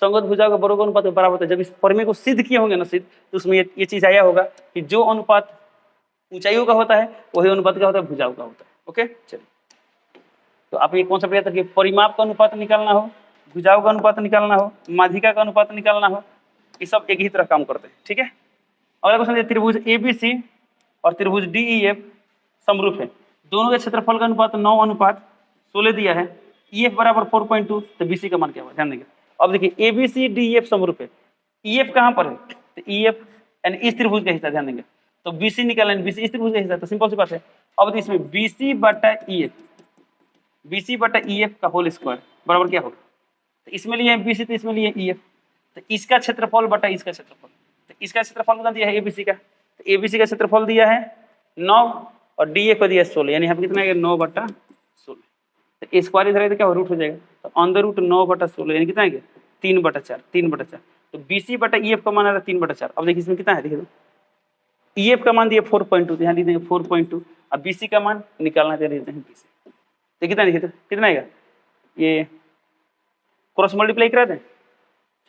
S1: संगत भुजाओं का वर्गों का अनुपात बराबर होता है। जब इस प्रमेय को सिद्ध किए होंगे ना सिद्ध, तो उसमें ये चीज आया होगा कि जो अनुपात ऊंचाइयों का होता है वही अनुपात क्या होता है भुजाओं का होता है। ओके चलिए, तो आप ये कॉन्सेप्ट याद रखिए, परिमाप का अनुपात निकालना हो, भुजाओं का अनुपात निकालना हो, माध्यिका का अनुपात निकालना हो, ये सब एक ही तरह काम करते हैं। ठीक है, अगला क्वेश्चन, त्रिभुज ABC और त्रिभुज DEF समरूप है, दोनों के क्षेत्रफल का अनुपात 9/16 दिया है, EF बराबर 4.2, तो BC का मान क्या होगा ध्यान देंगे। अब देखिए ABC DEF समरूप है, EF कहाँ पर है, तो EF यानी इस त्रिभुज का हिस्सा, ध्यान देंगे। तो BC निकालना है, BC इस त्रिभुज का हिस्सा, तो सिंपल सी बात है। अब इसमें BC बटा EF का होल स्क्वायर बराबर क्या होगा, तो इसमें लिए BC तो इसमें लिए EF, तो इसका क्षेत्रफल बटा इसका क्षेत्रफल, तो इसका क्षेत्रफल कितना दिया है ABC का, तो ABC का क्षेत्रफल दिया है 9 और DF को दिया है 16, यानी यहाँ पे कितना है 9/16, तो स्क्वायर इधर तो क्या रूट हो जाएगा, तो अंदर रूट 9/16 यानी कितना है 3/4। तो BC बटा EF का मान आ रहा है 3/4। अब देखिए इसमें कितना है, देखिए EF का मान दिया 4.2, यहाँ लिख देंगे 4.2, अब BC का मान निकालना चाहिए, देते हैं BC, तो कितना लिखे, कितना आएगा, ये क्रॉस मल्टीप्लाई करा दें,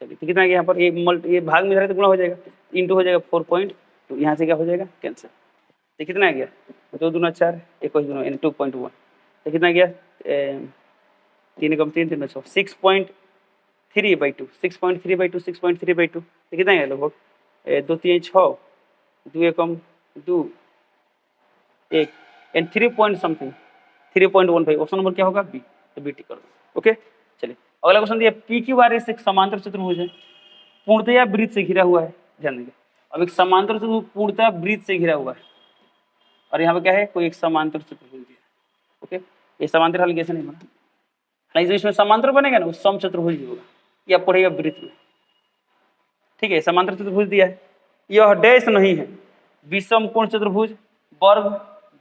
S1: चलिए तो कितना यहाँ पर ये भाग में इधर तो गुणा हो जाएगा, इंटू हो जाएगा 4.2, यहाँ से क्या हो जाएगा कैंसिल, तो कितना आ गया 2 दूना 4, 1 दूना यानी 2.1, तो कितना गया 3 कम 3 3 6, 6.3/2, 6.3/2, 6.3/2, तो कितना गया लगभग 2 3 6, 2 एकम 2 1 and 3 point something 3.15। Option number क्या होगा बी, तो बी टिक कर दो। ओके चलिए, अगला क्वेश्चन दिया PQRS एक समांतर चतुर्भुज है, पूर्णतया वृत्त से घिरा हुआ है, ध्यान देंगे। अब एक समांतर चतुर्भुज पूर्णतया वृत्त से घिरा हुआ है, और यहाँ पे क्या है कोई एक समांतर चतुर्भुज दिया। ओके, ये समांतर हल कैसे नहीं बना, नहीं जो इसमें समांतर बनेगा ना वो सम चतुर्भुज ही होगा, या पढ़ेगा वृत्त में। ठीक है, समांतर चतुर्भुज दिया है, यह डैश नहीं है, विषम कोण चतुर्भुज, वर्ग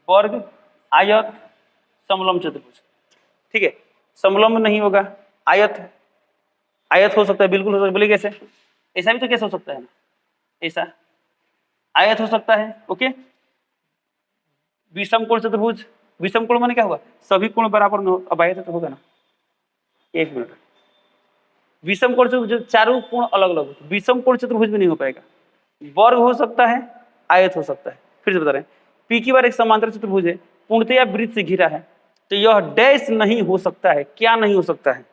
S1: वर्ग आयत समलंब चतुर्भुज। ठीक है, समलंब नहीं होगा, आयत हो सकता है, बिल्कुल हो सकता है, बोलिए कैसे, ऐसा भी तो कैसे हो सकता है, ऐसा आयत हो सकता है। ओके, विषम कोण चतुर्भुज, विषम कोण माने क्या होगा, सभी कोण बराबर न हो, अब आयत तो होगा ना, एक मिनट, विषम कोण चतुर्भुज चारों कोण अलग अलग हो, विषम कोण चतुर्भुज भी नहीं हो पाएगा, वर्ग हो सकता है, आयत हो सकता है। फिर से बता रहे हैं, PQR एक समांतर चतुर्भुज है, पूर्णतया वृत्त से घिरा है, तो यह डैश नहीं हो सकता है, क्या नहीं हो सकता है,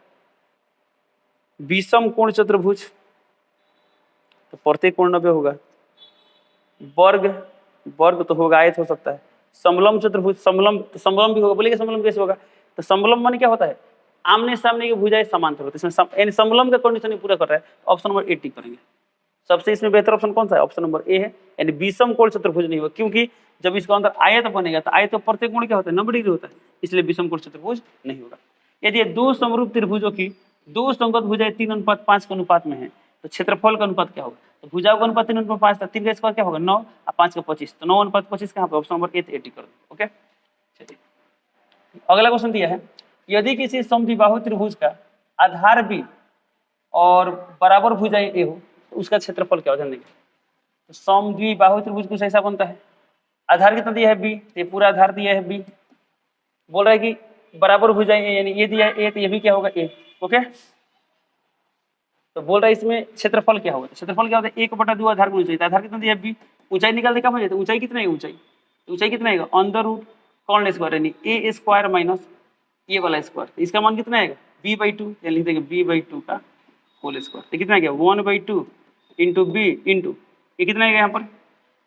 S1: विषम कोण चतुर्भुज, तो प्रत्येक कोण 90 होगा, वर्ग वर्ग तो होगा, आयत हो सकता है, समलंब चतुर्भुज, समलंब भी होगा, बोलिए समलंब कैसे होगा, तो समलंब माने क्या होता है, आमने सामने की भुजाएं समांतर होती है, इसमें यानी समलंब का कंडीशन पूरा कर रहा है, ऑप्शन नंबर 80 करेंगे। सबसे इसमें बेहतर ऑप्शन कौन सा है, ऑप्शन नंबर ए है, यानी विषम कोण चतुर्भुज नहीं होगा, क्योंकि जब इसका अंदर आयत बनेगा तो आयत तो प्रत्येक कोण क्या होता है 90 डिग्री होता है, इसलिए विषम कोण चतुर्भुज नहीं होगा। यदि दो समरूप त्रिभुजों की दो संगत भुजाएं 3:5 के अनुपात में है, तो क्षेत्रफल का अनुपात क्या होगा, तो भुजाओं का अनुपात 3:5 था, 3 का स्क्वायर क्या होगा 9 और 5 का 25, तो 9:25 कहाँ पे, ऑप्शन नंबर ए 80 कर दो। ओके चलिए, अगला क्वेश्चन दिया है, यदि किसी समद्विबाहु त्रिभुज का आधार बी और बराबर भुजाएं ए हो, तो उसका क्षेत्रफल क्या हो, ध्यान देंगे। तो समद्विबाहु त्रिभुज कुछ ऐसा बनता है, आधार कितना दिया है बी, ये पूरा आधार दिया है बी, बोल रहा है कि बराबर भुजाएं ए, यानी ये दिया है ए, तो ये भी क्या होगा ए। ओके, तो बोल रहा है इसमें क्षेत्रफल क्या होगा, क्षेत्रफल क्या होता है 1/2 आधार गुणा ऊंचाई, आधार कितना दिया है बी, ऊंचाई निकालने का हो जाता है, ऊंचाई कितना है, ऊंचाई कितना है अंडर रूट कॉन स्क्वायर यानी ए स्क्वायर माइनस ये वाला स्क्वायर, इसका मान कितना आएगा b/2, यानी लिख देंगे b/2 का होल स्क्वायर। ये कितना आ गया 1/2 इंटू बी इंटू ये कितना आएगा यहाँ पर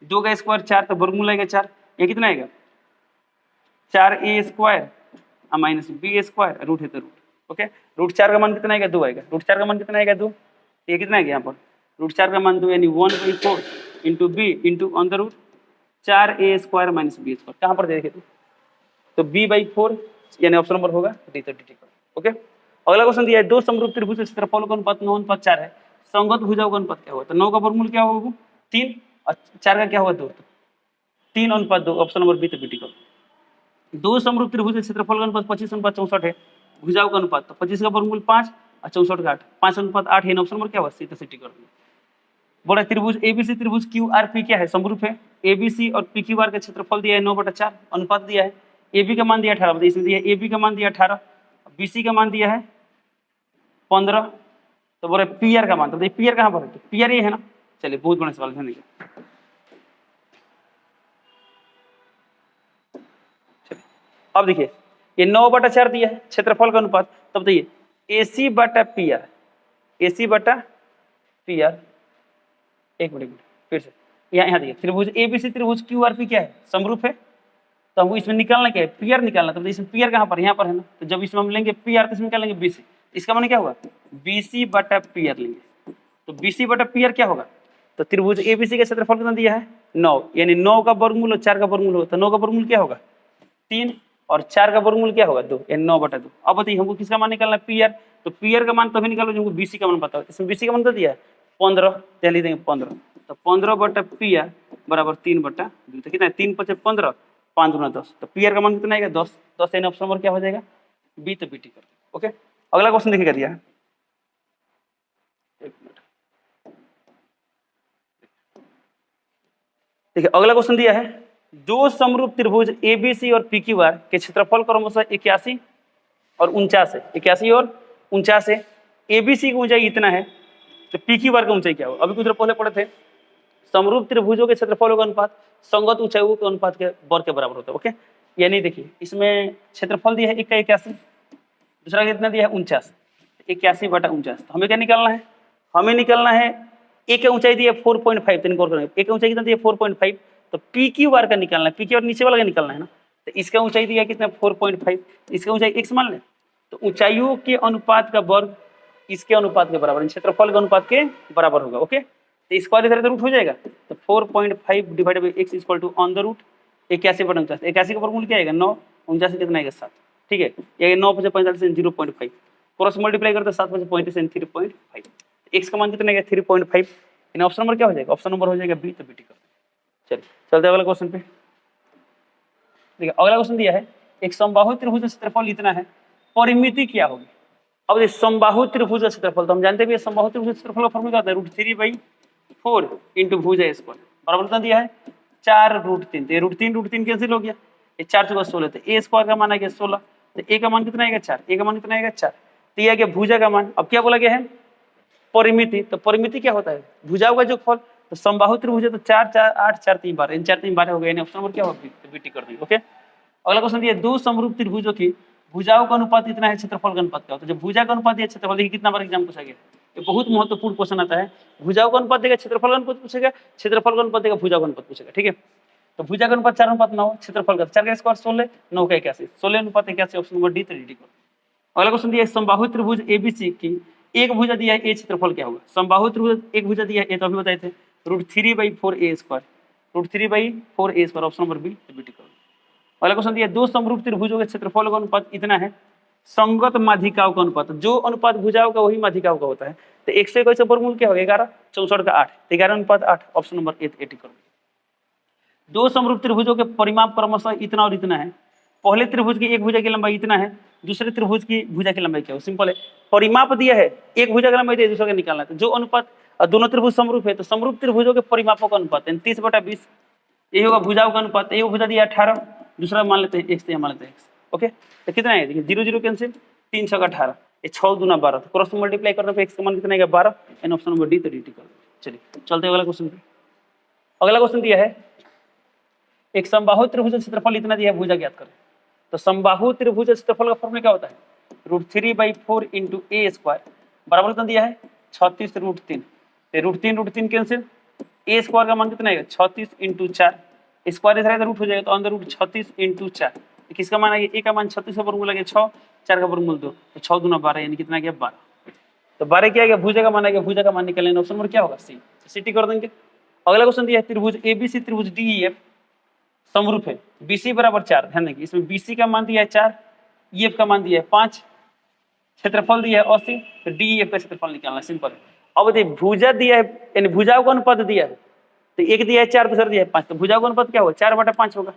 S1: 2 का स्क्वायर 4 तो वर्गमूल आएगा 4। ये कितना आएगा 4a square minus b square root है तो रूट। ओके रूट 4 का मान कितना आएगा 2 आएगा। रूट 4 का मान कितना आएगा 2। ये कितना आएगा यहाँ पर रूट 4 का मान 2 यानी 1/4 into b into under root 4a square minus b square. कहाँ पर देखे तो b/4 यानी ऑप्शन नंबर होगा डी। तो डी। ओके अगला क्वेश्चन दिया है दो समरूप त्रिभुज के क्षेत्रफल का अनुपात 9:4 है। संगत भुजाओं का अनुपात क्या होगा। तो 9 का वर्गमूल क्या होगा 3 और 4 का क्या होगा 2। 3:2 ऑप्शन नंबर बी। तो बी टिक। दो समरूप त्रिभुज के क्षेत्रफल का अनुपात 25:64 है। भुजाओं का अनुपात तो 25 का वर्गमूल 5 और 64 का 8 5:8 है। ऑप्शन नंबर क्या होगा सी। तो सी टिक कर दिया। बोला त्रिभुज एबीसी त्रिभुज क्यूआरपी क्या है समरूप है। एबीसी और पीक्यूआर का क्षेत्रफल दिया है 9/4 अनुपात दिया है। एबी का मान दिया 18 इसमें दिया एबी का मान दिया 18 बीसी का मान दिया है 15। तो बोले पीआर का मान तो पीआर कहाँ पर है तो पीआर ये है ना। चलिए बहुत बड़ा सवाल है। अब देखिए ये 9/4 दिया है क्षेत्रफल का अनुपात। तब बताइए एसी बटा पीआर एसी बटा पीआर। एक मिनट फिर से यहाँ देखिए त्रिभुज एबीसी त्रिभुज क्यूआरपी क्या है समरूप है। तो हमको इसमें निकालना क्या है पीआर निकालना। तो इसमें पीआर कहाँ पर यहाँ पर है ना। तो जब इसमें हम लेंगे पीआर तो इसमें निकालेंगे बीसी। इसका मान क्या होगा बीसी बटा पीआर लेंगे। तो बीसी बटा पीआर क्या होगा तो त्रिभुज एबीसी का क्षेत्रफल कितना दिया है 9 यानी 9 का वर्गमूल और 4 का वर्गमूल होगा। तो 9 का वर्गमूल क्या होगा 3 और 4 का वर्गमूल क्या होगा 2 यानी 9/2। अब बताइए हमको किसका मान निकालना है पीआर। तो पीआर का मान तभी निकालो हमको बीसी का मान पता हो। इसमें बीसी का मान तो दिया है 15 तो लिख देंगे 15। तो 15/पीआर बराबर 3/2। तो कितना है 3×5 = 15 5×10। तो पीआर का मान कितना आएगा 10 10 यानी ऑप्शन नंबर क्या हो जाएगा बी। तो बी टिक कर। ओके अगला क्वेश्चन देखिएगा दिया है देखिए अगला क्वेश्चन दिया है दो समरूप त्रिभुज एबीसी और पीक्यूआर के क्षेत्रफल क्रमशः 81 और 49 है। 81 और 49 है। एबीसी की ऊंचाई इतना है तो पीक्यूआर की ऊंचाई क्या होगा। अभी कुछ देर पहले पढ़े थे समरूप त्रिभुजों के क्षेत्रफलों का अनुपात संगत ऊंचाइयों के अनुपात के वर्ग के बराबर होता है। ओके यानी देखिए इसमें क्षेत्रफल दिया है 81 दूसरा कितना दिया है 49 81/49। तो हमें क्या निकालना है हमें निकालना है एक की ऊंचाई दी है 4.5 तीन गौर करेंगे एक ऊंचाई कितना दी है 4.5। तो पीक्यूआर का निकालना है पीक्यूआर नीचे वाला का निकालना है ना। तो इसका ऊंचाई दिया है कितना 4.5 इसका ऊंचाई x मान लें। तो ऊंचाइयों के अनुपात का वर्ग इसके अनुपात के बराबर क्षेत्रफल के अनुपात के बराबर होगा। ओके तो स्क्वायर इधर रूट हो जाएगा। तो 4.5 divided by x equal to on the root 81/49। 81 का वर्गमूल क्या आएगा 9 49 कितना आएगा 7। ठीक है ये 9 × 45 0.5 क्रॉस मल्टीप्लाई करते 7 × 35 3.5। x का मान कितना आएगा 3.5 इन ऑप्शन नंबर क्या हो जाएगा ऑप्शन नंबर हो जाएगा बी। तो बी टिक कर चलिए चलते अगला क्वेश्चन पे। देखिए अगला क्वेश्चन दिया है एक समबाहु त्रिभुज का क्षेत्रफल इतना है परिमिति क्या होगी। अब ये समबाहु त्रिभुज का क्षेत्रफल तो हम जानते हैं समबाहु त्रिभुज का क्षेत्रफल का फॉर्मूला क्या होता है √3/4 इंटू भुजा स्क्वायर बराबर कितना दिया है 4√3। तो ये √3 कैंसिल हो गया ये 4 × 16 तो ए स्क्वायर का मान आ गया 16। तो ए का मान कितना आएगा 4 ए का मान कितना आएगा 4। तो ये आ गया भुजा का मान। अब क्या बोला गया है परिमिति। तो परिमिति क्या होता है भुजाओं का जो फल। तो समबाहु त्रिभुज है तो 4 4 8 4 3 12 इन 4 3 12 हो गया ऑप्शन नंबर क्या होगा बी टिक कर देंगे। ओके अगला क्वेश्चन दिया दो समरूप त्रिभुजों की भुजाओं का अनुपात इतना है क्षेत्रफल का अनुपात क्या होता है। जब भुजा का अनुपात दिया क्षेत्रफल देखिए कितना बार एग्जाम पूछा गया ये बहुत महत्वपूर्ण क्वेश्चन आता है। भुजाओं का अनुपात देगा क्षेत्रफल का अनुपात पूछेगा क्षेत्रफल का अनुपात देगा भुजा का अनुपात पूछेगा। ठीक है तो भुजा का अनुपात 4:9 क्षेत्रफल का 4 का स्क्वायर 16 9 का 81 16:81 ऑप्शन नंबर डी। तो डी कर। अगला क्वेश्चन दिया समबाहु त्रिभुज एबीसी की एक भुजा दिया है ए क्षेत्रफल क्या होगा। समबाहु त्रिभुज एक भुजा दिया है ए तो अभी बताए थे √3/4a² √3/4a² option number B. तो बी टिक कर। अगला क्वेश्चन दिया दो समरूप त्रिभुजों के क्षेत्रफल का अनुपात इतना है संगत माध्यिकाओं का अनुपात जो अनुपात भुजाओं का वही माध्यिकाओं का होता है। तो 121 का वर्गमूल क्या होगा 11 64 का 8 11:8 ऑप्शन नंबर ए टिक कर। दो समरूप त्रिभुजों के परिमाप क्रमशः इतना और इतना है। पहले त्रिभुज की एक भुजा की लंबाई इतना है दूसरे त्रिभुज की भुजा की लंबाई क्या हो। सिंपल है परिमाप दिया है एक भुजा की लंबाई दूसरे का निकालना है। तो जो अनुपात दोनों त्रिभुज समरूप है तो समरूप त्रिभुजों के परिमापों का अनुपात 30/20 यही होगा भुजाओं का अनुपात। एक भुजा दिया 18 दूसरा मान लेते हैं x मान लेते हैं x। ओके तो कितना है देखिए 0 0 कैंसिल 3 6 18 ये 6 दूना 12 तो क्रॉस मल्टीप्लाई करने पे x का मान कितना आएगा 12 एन ऑप्शन नंबर डी। तो डी टिक कर। चलिए चलते हैं अगला क्वेश्चन पे। अगला क्वेश्चन दिया है एक समबाहु त्रिभुज का क्षेत्रफल इतना दिया है भुजा ज्ञात करें। तो समबाहु त्रिभुज का क्षेत्रफल का फॉर्मूला क्या होता है √3/4 इंटू a स्क्वायर बराबर कितना दिया है 36√3, √3 कैंसिल, ए स्क्वायर का मान कितना आएगा 36 × 4, स्क्वायर इधर रूट हो जाएगा तो अंदर रूट 36 × 4, किसका मान आएगा, ए का मान 36 का वर्गमूल आ गया 6, 4 का वर्गमूल 2, तो 6 दूना 12 यानी कितना गया 12। तो 12 क्या आ गया, भुजा का मान आ गया, भुजा का मान निकलने ऑप्शन नंबर क्या होगा सी, सिटी कर देंगे। अगला क्वेश्चन दिया है त्रिभुज एबीसी त्रिभुज डीईएफ समरूप है, बीसी बराबर 4, ध्यान देंगे इसमें बीसी का मान दिया है 4, ईएफ का मान दिया है 5, क्षेत्रफल दिया है 80, तो डीईएफ का क्षेत्रफल निकालना सिंपल है। अब देखिए भुजा दिया है यानी भुजाओं का अनुपात दिया है, तो एक दिया है 4 दूसरा दिया है 5, तो भुजाओं का अनुपात क्या होगा 4/5 होगा।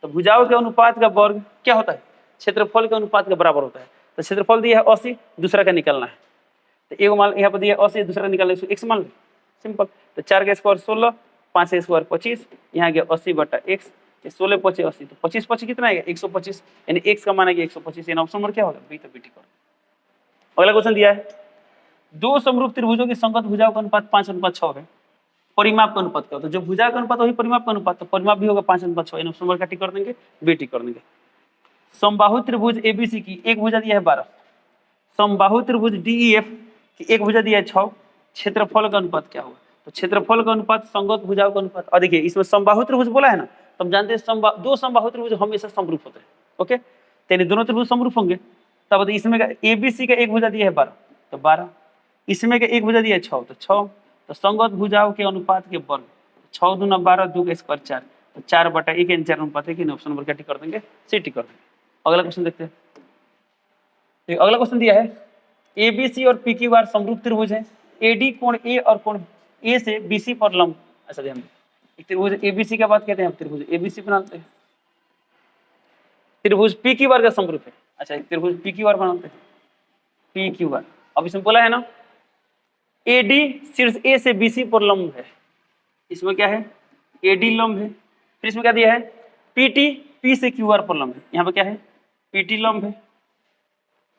S1: तो भुजाओं के अनुपात का वर्ग क्या होता है, क्षेत्रफल के अनुपात के बराबर होता है। तो क्षेत्रफल दिया है 80, दूसरा का निकालना है, तो एक मान यहाँ पर दिया है 80, दूसरा का निकालना है x मान लो सिंपल। तो 4 का स्क्वायर 16, 5 का स्क्वायर 25, यहाँ गया 80/x, 16 5 80, तो 25 25 कितना आएगा 125, यानी x का मान आएगा 125, यानी ऑप्शन नंबर क्या होगा बी, तो बीटी करो। अगला क्वेश्चन दिया है दो समरूप त्रिभुजों की संगत भुजाओं का अनुपात 5:6 है, परिमाप का अनुपात क्या होता है, जो भुजा का अनुपात वही परिमाप का अनुपात, तो परिमाप भी होगा 5:6, यानी ऑप्शन नंबर क्या टिक कर देंगे, बी टिक कर देंगे। समबाहु त्रिभुज एबीसी की एक भुजा दिया है 12, समबाहु त्रिभुज डीईएफ की एक भुजा दिया है 6, क्षेत्रफल का अनुपात क्या होगा, तो क्षेत्रफल का अनुपात संगत भुजाओं का अनुपात। और देखिए इसमें समबाहु त्रिभुज बोला है ना, तो हम जानते हैं दो समबाहु त्रिभुज हमेशा समरूप होते हैं, ओके, तो यानी दोनों त्रिभुज समरूप होंगे। तब इसमें एबीसी का एक भुजा दिया है 12, तो 12, इसमें का एक भुजा दिया है 6, तो 6, तो संगत भुजाओं के अनुपात के वर्ग 6 दूना 12, 2 का स्क्वायर 4, तो 4/1 यानी 4 अनुपात है कि ऑप्शन नंबर क्या टिक कर देंगे, सी टिक कर देंगे। अगला क्वेश्चन देखते हैं, अगला क्वेश्चन दिया है एबीसी और पीक्यूआर समरूप त्रिभुज है, एडी कोण ए और कोण ए से बीसी पर लंब, ऐसा ध्यान एक त्रिभुज एबीसी का बात कहते हैं, हम त्रिभुज एबीसी बनाते हैं, त्रिभुज पीक्यूआर का समरूप है, अच्छा एक त्रिभुज पीक्यूआर बनाते हैं, पीक्यूआर। अब इसमें बोला है ना एडी शीर्ष ए से बीसी पर लंब है, इसमें क्या है एडी लंब है, फिर इसमें क्या दिया है पीटी पी से क्यूआर पर लंब है, यहाँ पे क्या है पीटी लंब है।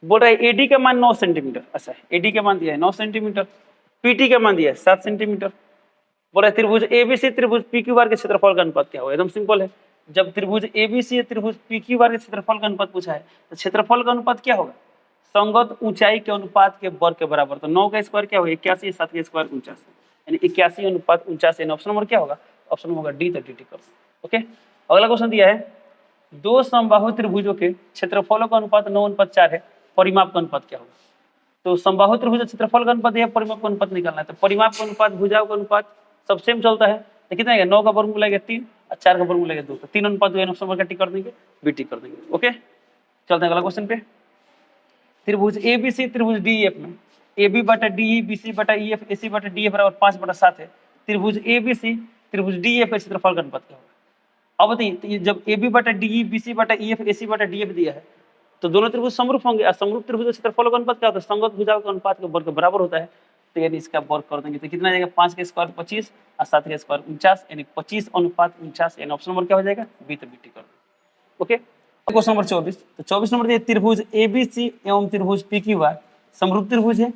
S1: बोल रहा है एडी का मान 9 सेंटीमीटर, अच्छा एडी का मान दिया है 9 सेंटीमीटर, पीटी का मान दिया है 7 सेंटीमीटर। बोल रहा है त्रिभुज एबीसी त्रिभुज पीक्यूआर के क्षेत्रफल का अनुपात क्या होगा, एकदम सिंपल है, जब त्रिभुज एबीसी त्रिभुज पीक्यूआर के क्षेत्रफल का अनुपात पूछा है तो क्षेत्रफल का अनुपात क्या होगा, संगत ऊंचाई के अनुपात के वर्ग के बराबर। तो 9 का स्क्वायर क्या होगा 81, 7 का स्क्वायर 49, यानी 81:49, यानी ऑप्शन नंबर क्या होगा, ऑप्शन होगा डी, तो डी टिक कर। ओके, अगला क्वेश्चन दिया है दो समबाहु त्रिभुजों के क्षेत्रफलों का अनुपात 9:4 है, परिमाप का अनुपात क्या होगा। तो समबाहु त्रिभुज क्षेत्रफल का अनुपात या परिमाप का अनुपात निकालना है, तो परिमाप का अनुपात भुजाओं का अनुपात सब सेम चलता है, तो कितना आएगा 9 का वर्गमूल आएगा 3 और 4 का वर्गमूल आएगा 2, तो 3:2 ऑप्शन नंबर टिक कर देंगे, बी टिक कर देंगे। ओके, चलते हैं अगला क्वेश्चन पे। त्रिभुज एबीसी त्रिभुज डीईएफ में AB/DE BC/EF AC/DF बराबर 5/7 है, त्रिभुज एबीसी त्रिभुज डीईएफ का क्षेत्रफल का अनुपात क्या होगा। अब बताइए तो जब AB/DE BC/EF AC/DF दिया है तो दोनों त्रिभुज समरूप होंगे, और समरूप त्रिभुज का क्षेत्रफल का अनुपात क्या होता है, संगत भुजाओं का अनुपात के वर्ग के बराबर होता है, तो यानी इसका वर्ग कर देंगे, तो कितना आ जाएगा 5 का स्क्वायर 25 और 7 का स्क्वायर 49, यानी 25:49, यानी ऑप्शन नंबर क्या हो जाएगा बी, तो बी टिक कर देंगे। ओके, क्वेश्चन नंबर 24, तो 24 नंबर दिया त्रिभुज एबीसी एवं त्रिभुज पीक्यूआर समरूप त्रिभुज है,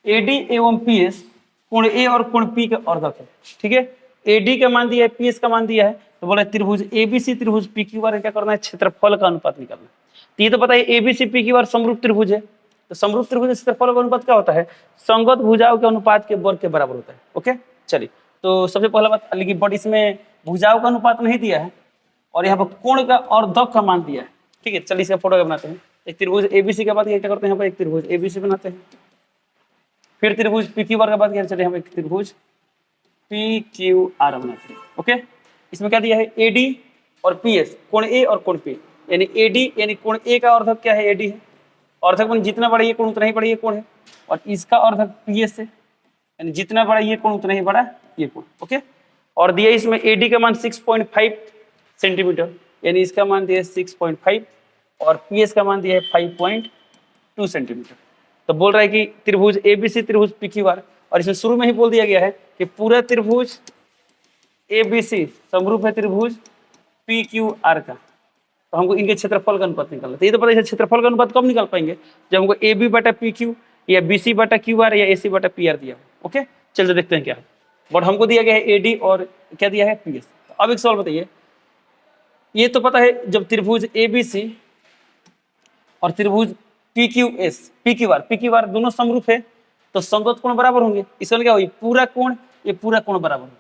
S1: एडी एवं पीएस कोण ए और कोण पी का अर्धक है, ठीक है, एडी का मान दिया है पीएस का मान दिया है, तो बोला त्रिभुज एबीसी त्रिभुज पीक्यूआर क्या करना है क्षेत्रफल का अनुपात निकालना है। तो ये तो पता है एबीसी पीक्यूआर समरूप त्रिभुज है, तो समरूप त्रिभुज क्षेत्रफल का अनुपात क्या होता है, संगत भुजाओं के अनुपात के वर्ग के बराबर होता है। ओके, चलिए तो सबसे पहला बात, लेकिन बट इसमें भुजाओं का अनुपात नहीं दिया है और यहाँ पर कोण का अर्धक का मान दिया है, ठीक है, चलिए इसका फोटो बनाते हैं। एक त्रिभुज एबीसी का बात क्या करते हैं, यहाँ पर एक त्रिभुज एबीसी बनाते हैं, फिर त्रिभुज पीक्यूआर का बात किया, चलिए हम एक त्रिभुज पीक्यूआर बनाते हैं। ओके, इसमें क्या दिया है एडी और पीएस कोण ए और कोण पी, यानी एडी यानी कोण ए का अर्धक क्या है एडी है, अर्धक मान जितना बड़ा ये कोण उतना ही बड़ा ये कोण है, और इसका अर्धक पीएस है, यानी जितना बड़ा ये कोण उतना ही बड़ा ये कोण। ओके, और दिया इसमें एडी का मान 6.5 सेंटीमीटर, यानी इसका मान दिया है 6.5 और पीएस का मान दिया है 5.2 सेंटीमीटर। तो बोल रहा है कि त्रिभुज एबीसी त्रिभुज पीक्यूआर, और इसमें शुरू में ही बोल दिया गया है कि पूरा त्रिभुज एबीसी समरूप है त्रिभुज पीक्यूआर का, तो हमको इनके क्षेत्रफल का अनुपात निकालना है। तो ये तो पता है क्षेत्रफल का अनुपात कब निकाल पाएंगे, जब हमको AB/PQ या BC/QR या AC/PR दिया हो। ओके, चलिए देखते हैं क्या है, बट हमको दिया गया है एडी और क्या दिया है पीएस। तो अब एक सवाल बताइए, ये तो पता है जब त्रिभुज एबीसी और त्रिभुज पीक्यूआर दोनों समरूप है तो समकोण कोण बराबर होंगे। इसका क्या होगा, पूरा कोण, ये पूरा कोण बराबर होगा।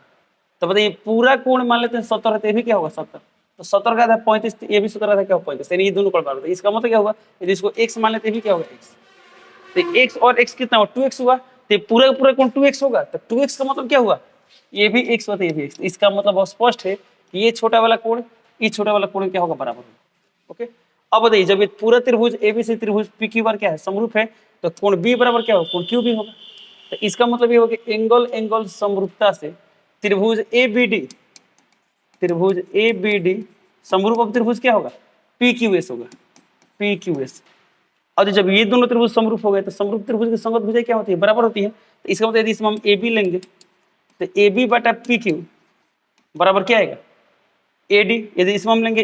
S1: तो बताइए पूरा कोण मान लेते हैं 70 है, तो ये भी क्या होगा 70। तो 70 का था 35, ये भी 70 का था क्या 35, यानी ये दोनों कोण बराबर होता है। इसका मतलब क्या होगा, यदि इसको x मान लेते हैं, ये भी क्या होगा x। तो x और x कितना हुआ 2x हुआ, तो पूरा पूरा कोण 2x होगा। तो 2x का मतलब क्या हुआ, ये भी x होता है, ये भी x। इसका मतलब बहुत स्पष्ट है कि ये छोटा वाला कोण इस छोटा वाला कोण क्या होगा, बराबर होगा। ओके, अब बताइए जब ये पूरा त्रिभुज एबीसी त्रिभुज PQR क्या है, समरूप है, तो कोण B बराबर क्या होगा, कोण QB होगा। तो इसका मतलब ये होगा कि एंगल एंगल समरूपता से त्रिभुज ABD समरूप अब त्रिभुज क्या होगा, PQS होगा, PQS। और जब ये दोनों त्रिभुज समरूप हो गए तो समरूप त्रिभुज की संगत भुजाएं क्या होती है, बराबर होती है। तो इसका मतलब यदि इसमें हम AB लेंगे तो AB बटा PQ बराबर क्या आएगा, AD। यदि इसमें हम लेंगे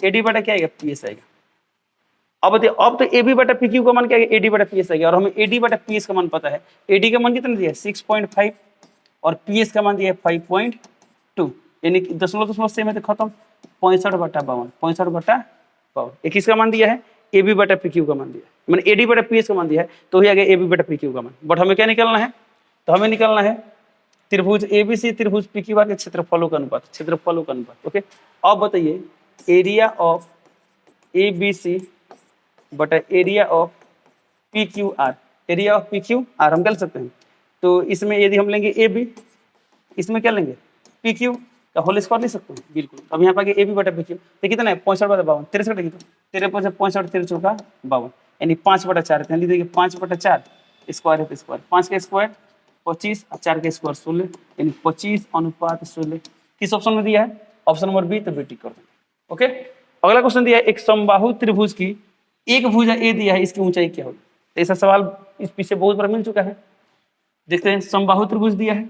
S1: AD बटा क्या आएगा, PS आएगा। अब बताइए, अब तो AB बटा PQ का मान क्या आएगा, AD बटा PS आएगा। और हमें AD बटा PS का मान पता है। AD का मान कितना दिया है 6.5 और PS का मान दिया है 5.2, यानी कि दशमलव सेम है तो खत्म। 65 बटा 52 एक इसका मान दिया है, AB बटा PQ का मान दिया है, मैंने AD बटा PS का मान दिया है, तो ही आ गया AB बटा PQ का मान। बट हमें क्या निकालना है, तो हमें निकालना है त्रिभुज ABC त्रिभुज PQR के क्षेत्रफलों का अनुपात। ओके, अब बताइए एरिया ऑफ ABC बटा area of PQR, area of PQR हम कर सकते हैं। तो इसमें यदि हम लेंगे AB, इसमें क्या लेंगे PQ का होल स्क्वायर ले सकते हैं, बिल्कुल। अब यहाँ पर AB बटा PQ तो कितना है 65 बटा 52, 63 कटेगी, तो 53 65 63 चौका 52, यानी 5 बटा 4 है। लीजिए 5 बटा 4 स्क्वायर है तो स्क्वायर, 5 का स्क्वायर 25 और 4 का स्क्वायर 16, यानी 25:16। किस ऑप्शन में दिया है, ऑप्शन नंबर बी, तो बी टिक कर देंगे। ओके, अगला क्वेश्चन दिया है एक समबाहु त्रिभुज की एक भुजा ए दिया है, इसकी ऊंचाई क्या होगी। तो ऐसा सवाल इस पीछे बहुत बार मिल चुका है। देखते हैं, समबाहु त्रिभुज दिया है,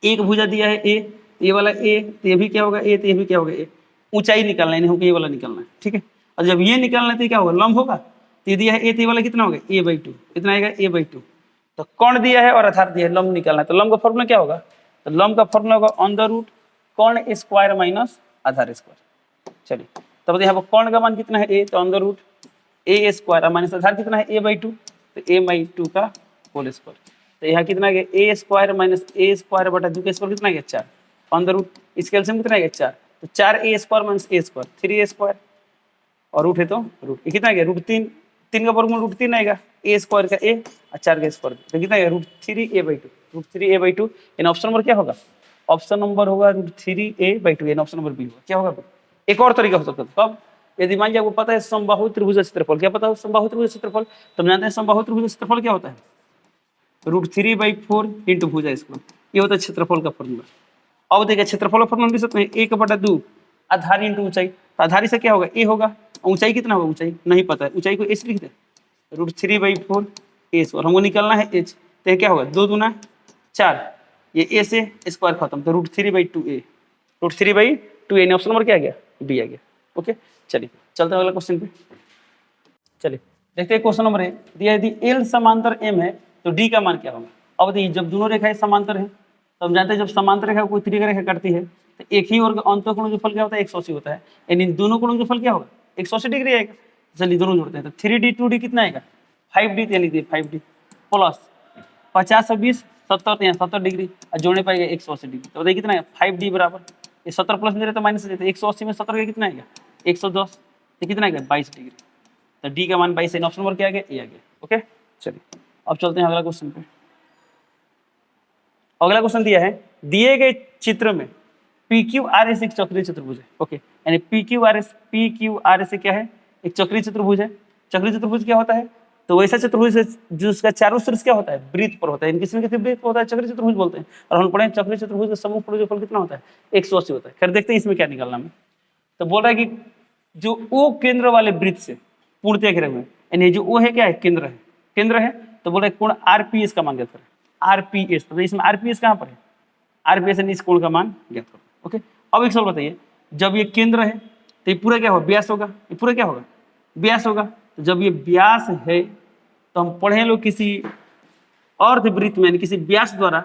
S1: एक भुजा दिया है ए, ये वाला ए, तो ये भी क्या होगा ए, तो ये भी क्या होगा ए। ऊंचाई निकालना है, हमको ये वाला निकालना है, ठीक है। और जब ये निकालना है तो क्या होगा, लंब होगा। तो ये दिया है ए, तो ये वाला कितना होगा a/2, कितना आएगा a/2। तो कोण दिया है और आधार दिया है, लंब निकालना है। तो लंब का फॉर्मूला क्या होगा, तो लंब का फॉर्मूला होगा √ कोण स्क्वायर माइनस आधार स्क्वायर। चलिए, तब यहाँ पर कोण का मान कितना है ए, तो √a स्क्वायर माइनस आधार कितना है a/2, तो a/2 का होल स्क्वायर। तो यहाँ कितना आ गया a square minus a square बटा 2 का स्क्वायर कितना आ गया 4, √ इसके एलसीएम कितना आ गया 4, तो 4a square minus a square 3a square, और रूट है तो रूट, ये कितना आ गया √3, 3 का वर्गमूल √3 आएगा, a स्क्वायर का a और 4 का स्क्वायर, तो कितना आएगा √3a/2, यानी ऑप्शन नंबर क्या होगा, ऑप्शन नंबर होगा √3a/2, यानी ऑप्शन नंबर बी होगा। क्या होगा, एक और तरीका हो सकता है, कब, यदि मान लीजिए आपको पता है समबाहु त्रिभुज का क्षेत्रफल, क्या पता है समबाहु त्रिभुज का क्षेत्रफल, तो हम जानते हैं समबाहु त्रिभुज का क्षेत्रफल क्या होता है, √3/4 इंटू भुजा स्क्वायर, ये होता है क्षेत्रफल का फॉर्मूला। अब देखिए क्षेत्रफल का फॉर्मूला लिख सकते हैं 1/2 आधार इंटू ऊंचाई, तो आधारी से क्या होगा ए होगा, ऊंचाई कितना होगा, ऊंचाई नहीं पता है, ऊंचाई को एच लिख दे, √3/4 एच, और हमको निकालना है एच, तो क्या होगा 2 दूना 4, ये ए से स्क्वायर खत्म, तो √3/2a, √3/2a, ऑप्शन नंबर क्या आ गया, बी आ गया। ओके, चलिए चलते हैं अगला क्वेश्चन पे। चलिए देखते हैं क्वेश्चन नंबर ए, दिया यदि एल समांतर एम है तो डी का मान क्या होगा। अब देखिए जब दोनों रेखाएं समांतर हैं तो हम जानते हैं जब समांतर रेखा कोई त्रिज्या रेखा काटती है तो एक ही और अंतःकोण फल क्या होता है 180 होता है, यानी दोनों कोणों फल क्या होगा 180 डिग्री आएगा। चलिए दोनों जोड़ते हैं तो 3D 2D कितना आएगा 5D, यानी 5D प्लस 50 और 20 70, यहाँ 70 डिग्री और जोड़ने पाएगा 180 डिग्री, तो बताइए कितना है 5D बराबर, ये 70 प्लस में तो माइनस देते 180 में 70 का कितना आएगा 110, ये कितना आएगा 22 डिग्री, तो डी का मान 22 है, ऑप्शन नंबर क्या आ गया ए आ गया। ओके, चलिए अब चलते हैं अगला क्वेश्चन पे। अगला क्वेश्चन दिया है दिए गए चित्र में PQRS एक चक्रीय चतुर्भुज है। ओके, यानी PQRS क्या है, एक चक्रीय चतुर्भुज है। चक्रीय चतुर्भुज क्या होता है, तो वैसा चतुर्भुज है जिसका चारों शीर्ष क्या होता है वृत्त पर होता है, किसी न किसी वृत्त पर होता है, चक्रीय चतुर्भुज बोलते हैं। और हम पढ़े चक्रीय चतुर्भुज का समूह फल कितना होता है 180 होता है। खैर देखते हैं इसमें क्या निकालना है। तो बोल रहा है कि जो ओ केंद्र वाले वृत्त से पूर्णतः घिरे हुए हैं, यानी जो ओ है क्या है केंद्र है, तो बोल रहे कोण RPS का मान ज्ञात करें, RPS, तो इसमें RPS कहाँ पर है, RPS यानी इस कोण का मान ज्ञात करो। ओके, अब एक सवाल बताइए, जब ये केंद्र है तो ये पूरा क्या होगा व्यास होगा, ये पूरा क्या होगा व्यास होगा। तो जब ये व्यास है तो हम पढ़े लोग किसी अर्धवृत्त में किसी व्यास द्वारा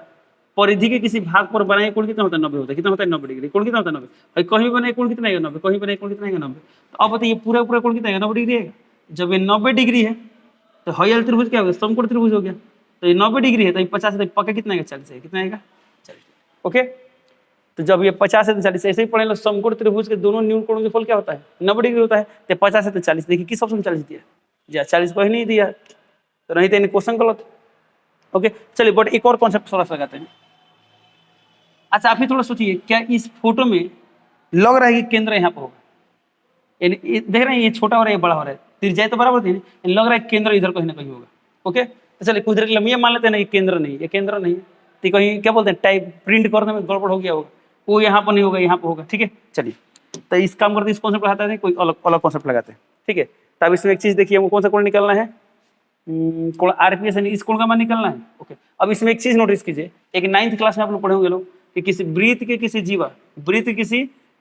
S1: परिधि के किसी भाग पर बनाए कोण कितना होता है 90 होता है, कितना होता है 90 डिग्री, कोण कितना होता है 90, कहीं भी बनाए कोण कितना आएगा 90, कहीं बनाए कोण कितना आएगा 90। तो अब बताइए पूरा कोण कितना आएगा 90 डिग्री आएगा। जब ये 90 डिग्री है तो हयल त्रिभुज क्या हो गया समकोण त्रिभुज हो गया। तो ये 90 डिग्री है, तो ये 50 है, तो पक्का कितना आएगा 40 है, कितना आएगा 40। ओके, तो जब ये 50 है तो 40, ऐसे ही पढ़े लो समकोण त्रिभुज के दोनों न्यून कोणों का फल क्या होता है 90 डिग्री होता है, तो 50 है तो 40। देखिए किस ऑप्शन में 40 दिया जी, 40 को ही नहीं दिया, तो नहीं तो क्वेश्चन गलत। ओके चलिए, बट एक और कॉन्सेप्ट थोड़ा सा लगाते हैं। अच्छा आप ही थोड़ा सोचिए, क्या इस फोटो में लग रहा है कि केंद्र यहाँ पर होगा, यानी देख रहे हैं ये छोटा हो रहा है ये बड़ा हो रहा है, त्रिज्या तो बराबर थी, लग रहा है केंद्र इधर कहीं ना कहीं होगा। ओके तो चलिए कुछ देर के लिए मान लेते हैं ना, ये केंद्र नहीं, ये केंद्र नहीं है, तो कहीं क्या बोलते हैं टाइप प्रिंट करने में गड़बड़ हो गया होगा, वो यहाँ पर नहीं होगा, यहाँ पर होगा। ठीक है चलिए, तो इस काम करते इस कॉन्सेप्ट लगाते हैं, कोई अलग अलग कॉन्सेप्ट लगाते हैं। ठीक है, तो अब इसमें एक चीज देखिए, हमको कौन सा कोण निकलना है, कोण आरपीएस, इस कोण का मान निकलना है। ओके अब इसमें एक चीज नोटिस कीजिए, एक 9th क्लास में आप लोग पढ़े होंगे लोग कि किसी वृत्त के किसी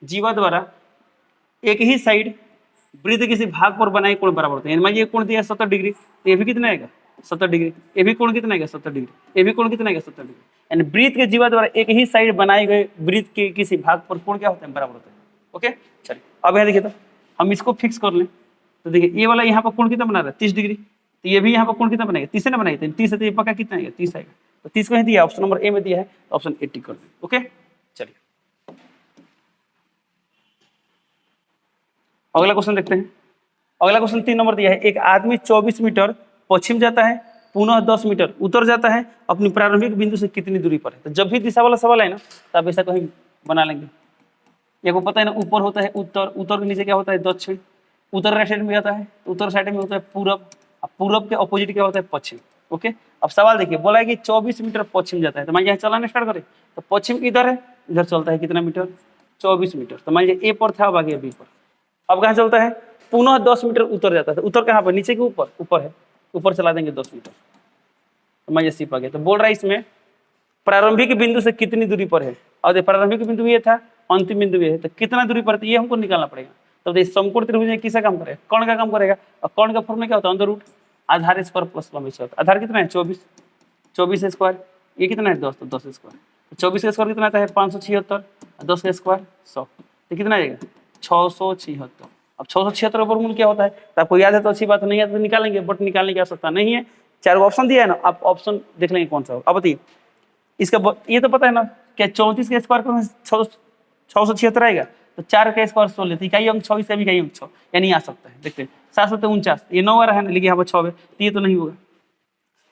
S1: जीवा द्वारा एक ही साइड वृत्त के किसी भाग पर बनाए कोण बराबर होते हैं। मान लीजिए कोण दिया 70 डिग्री, तो ये भी कितना आएगा 70 डिग्री, ये भी कोण कितना आएगा 70 डिग्री, ये भी कोण कितना आएगा 70 डिग्री। यानी वृत्त के जीवा द्वारा एक ही साइड बनाए गए वृत्त के किसी भाग पर कोण क्या होते हैं बराबर होते हैं। ओके चलिए, अब यहाँ देखिए, तो हम इसको फिक्स कर लें, तो देखिए ये वाला यहाँ पर कोण कितना बना रहा है 30 डिग्री, तो ये भी यहाँ पर कोण कितना बनाएगा 30 ना बनाएगा, 30 है तो ये पक्का कितना आएगा 30 आएगा, तो 30 को ही दिया, ऑप्शन नंबर ए में दिया है, तो ऑप्शन 80 कर दें। ओके चलिए, अगला क्वेश्चन देखते हैं। अगला क्वेश्चन 3 नंबर दिया है, एक आदमी 24 मीटर पश्चिम जाता है, पुनः 10 मीटर उत्तर जाता है, अपनी प्रारंभिक बिंदु से कितनी दूरी पर है। तो जब भी दिशा वाला सवाल है ना, तो आप ऐसा कहीं बना लेंगे। ये को पता है ना, ऊपर होता है उत्तर, उत्तर के नीचे क्या होता है दक्षिण, उत्तर राइट साइड में जाता है, उत्तर साइड में होता है पूरब, पूरब के अपोजिट क्या होता है पश्चिम। ओके अब सवाल देखिए, बोला है कि 24 मीटर पश्चिम जाता है, तो मान लीजिए चलाना स्टार्ट करें, तो पश्चिम इधर है, इधर चलता है कितना मीटर 24 मीटर, तो मान लीजिए ए पर था, अब आ गया बी पर, अब कहाँ चलता है पुनः 10 मीटर उत्तर जाता है, तो उत्तर कहाँ पर नीचे के ऊपर, ऊपर है, ऊपर चला देंगे 10 मीटर, तो मान लीजिए सी पर गया। तो बोल रहा है इसमें प्रारंभिक बिंदु से कितनी दूरी पर है, और प्रारंभिक बिंदु ये था, अंतिम बिंदु ये है, तो कितना दूरी पर है ये हमको निकालना पड़ेगा। तो समकोण त्रिभुज में किसका काम करेगा, कर्ण का काम करेगा, और कर्ण का फॉर्मूला क्या होता है अंडर रूट आधार स्क्वायर प्लस लंबाई स्क्वायर। आधार कितना है 24, 24 स्क्वायर, ये कितना है 10, तो 10 स्क्वायर, 24 का स्क्वायर कितना आता है 576, 10 का स्क्वायर 100, तो कितना आएगा 676। अब 676 का वर्गमूल क्या होता है, तो आपको याद है तो अच्छी बात, नहीं याद तो निकालेंगे, बट निकालने की आवश्यकता नहीं है, 4 ऑप्शन दिया है ना, आप ऑप्शन देख लेंगे कौन सा होगा। अब बताइए इसका ये तो पता है ना, क्या 34 का स्क्वायर को 676 आएगा, तो 4 का स्क्वायर 16, इकाई अंक 6, इसका भी इकाई अंक 6, यानी आ सकता है। देखते हैं 749, ये 9 आ रहा है ना, लेकिन यहाँ पर 6 है, तो ये तो नहीं होगा।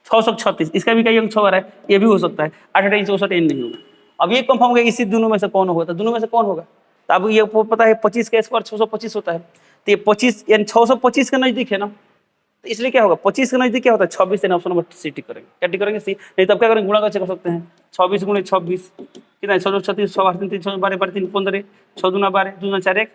S1: 636, इसका भी इकाई अंक 6 आ रहा है, ये भी हो सकता है। 8 64 नहीं होगा। अब ये कंफर्म हो गया इसी दोनों में से कौन होगा, तो दोनों में से कौन होगा, तो अब ये पता है 25 का स्क्वायर 625 होता है, तो ये 25 यानी 625 के नजदीक है ना, तो इसलिए क्या होगा 25 के नजदीक क्या होता है 26, यानी ऑप्शन नंबर सी टिक करेंगे। क्या टिक करेंगे सी, नहीं तब क्या करेंगे गुणा करके कर सकते हैं, 26 गुणे 26 कितना है 636, 6 8 3 6 12 12 3 15, 6 दूना 12 दूना 4 1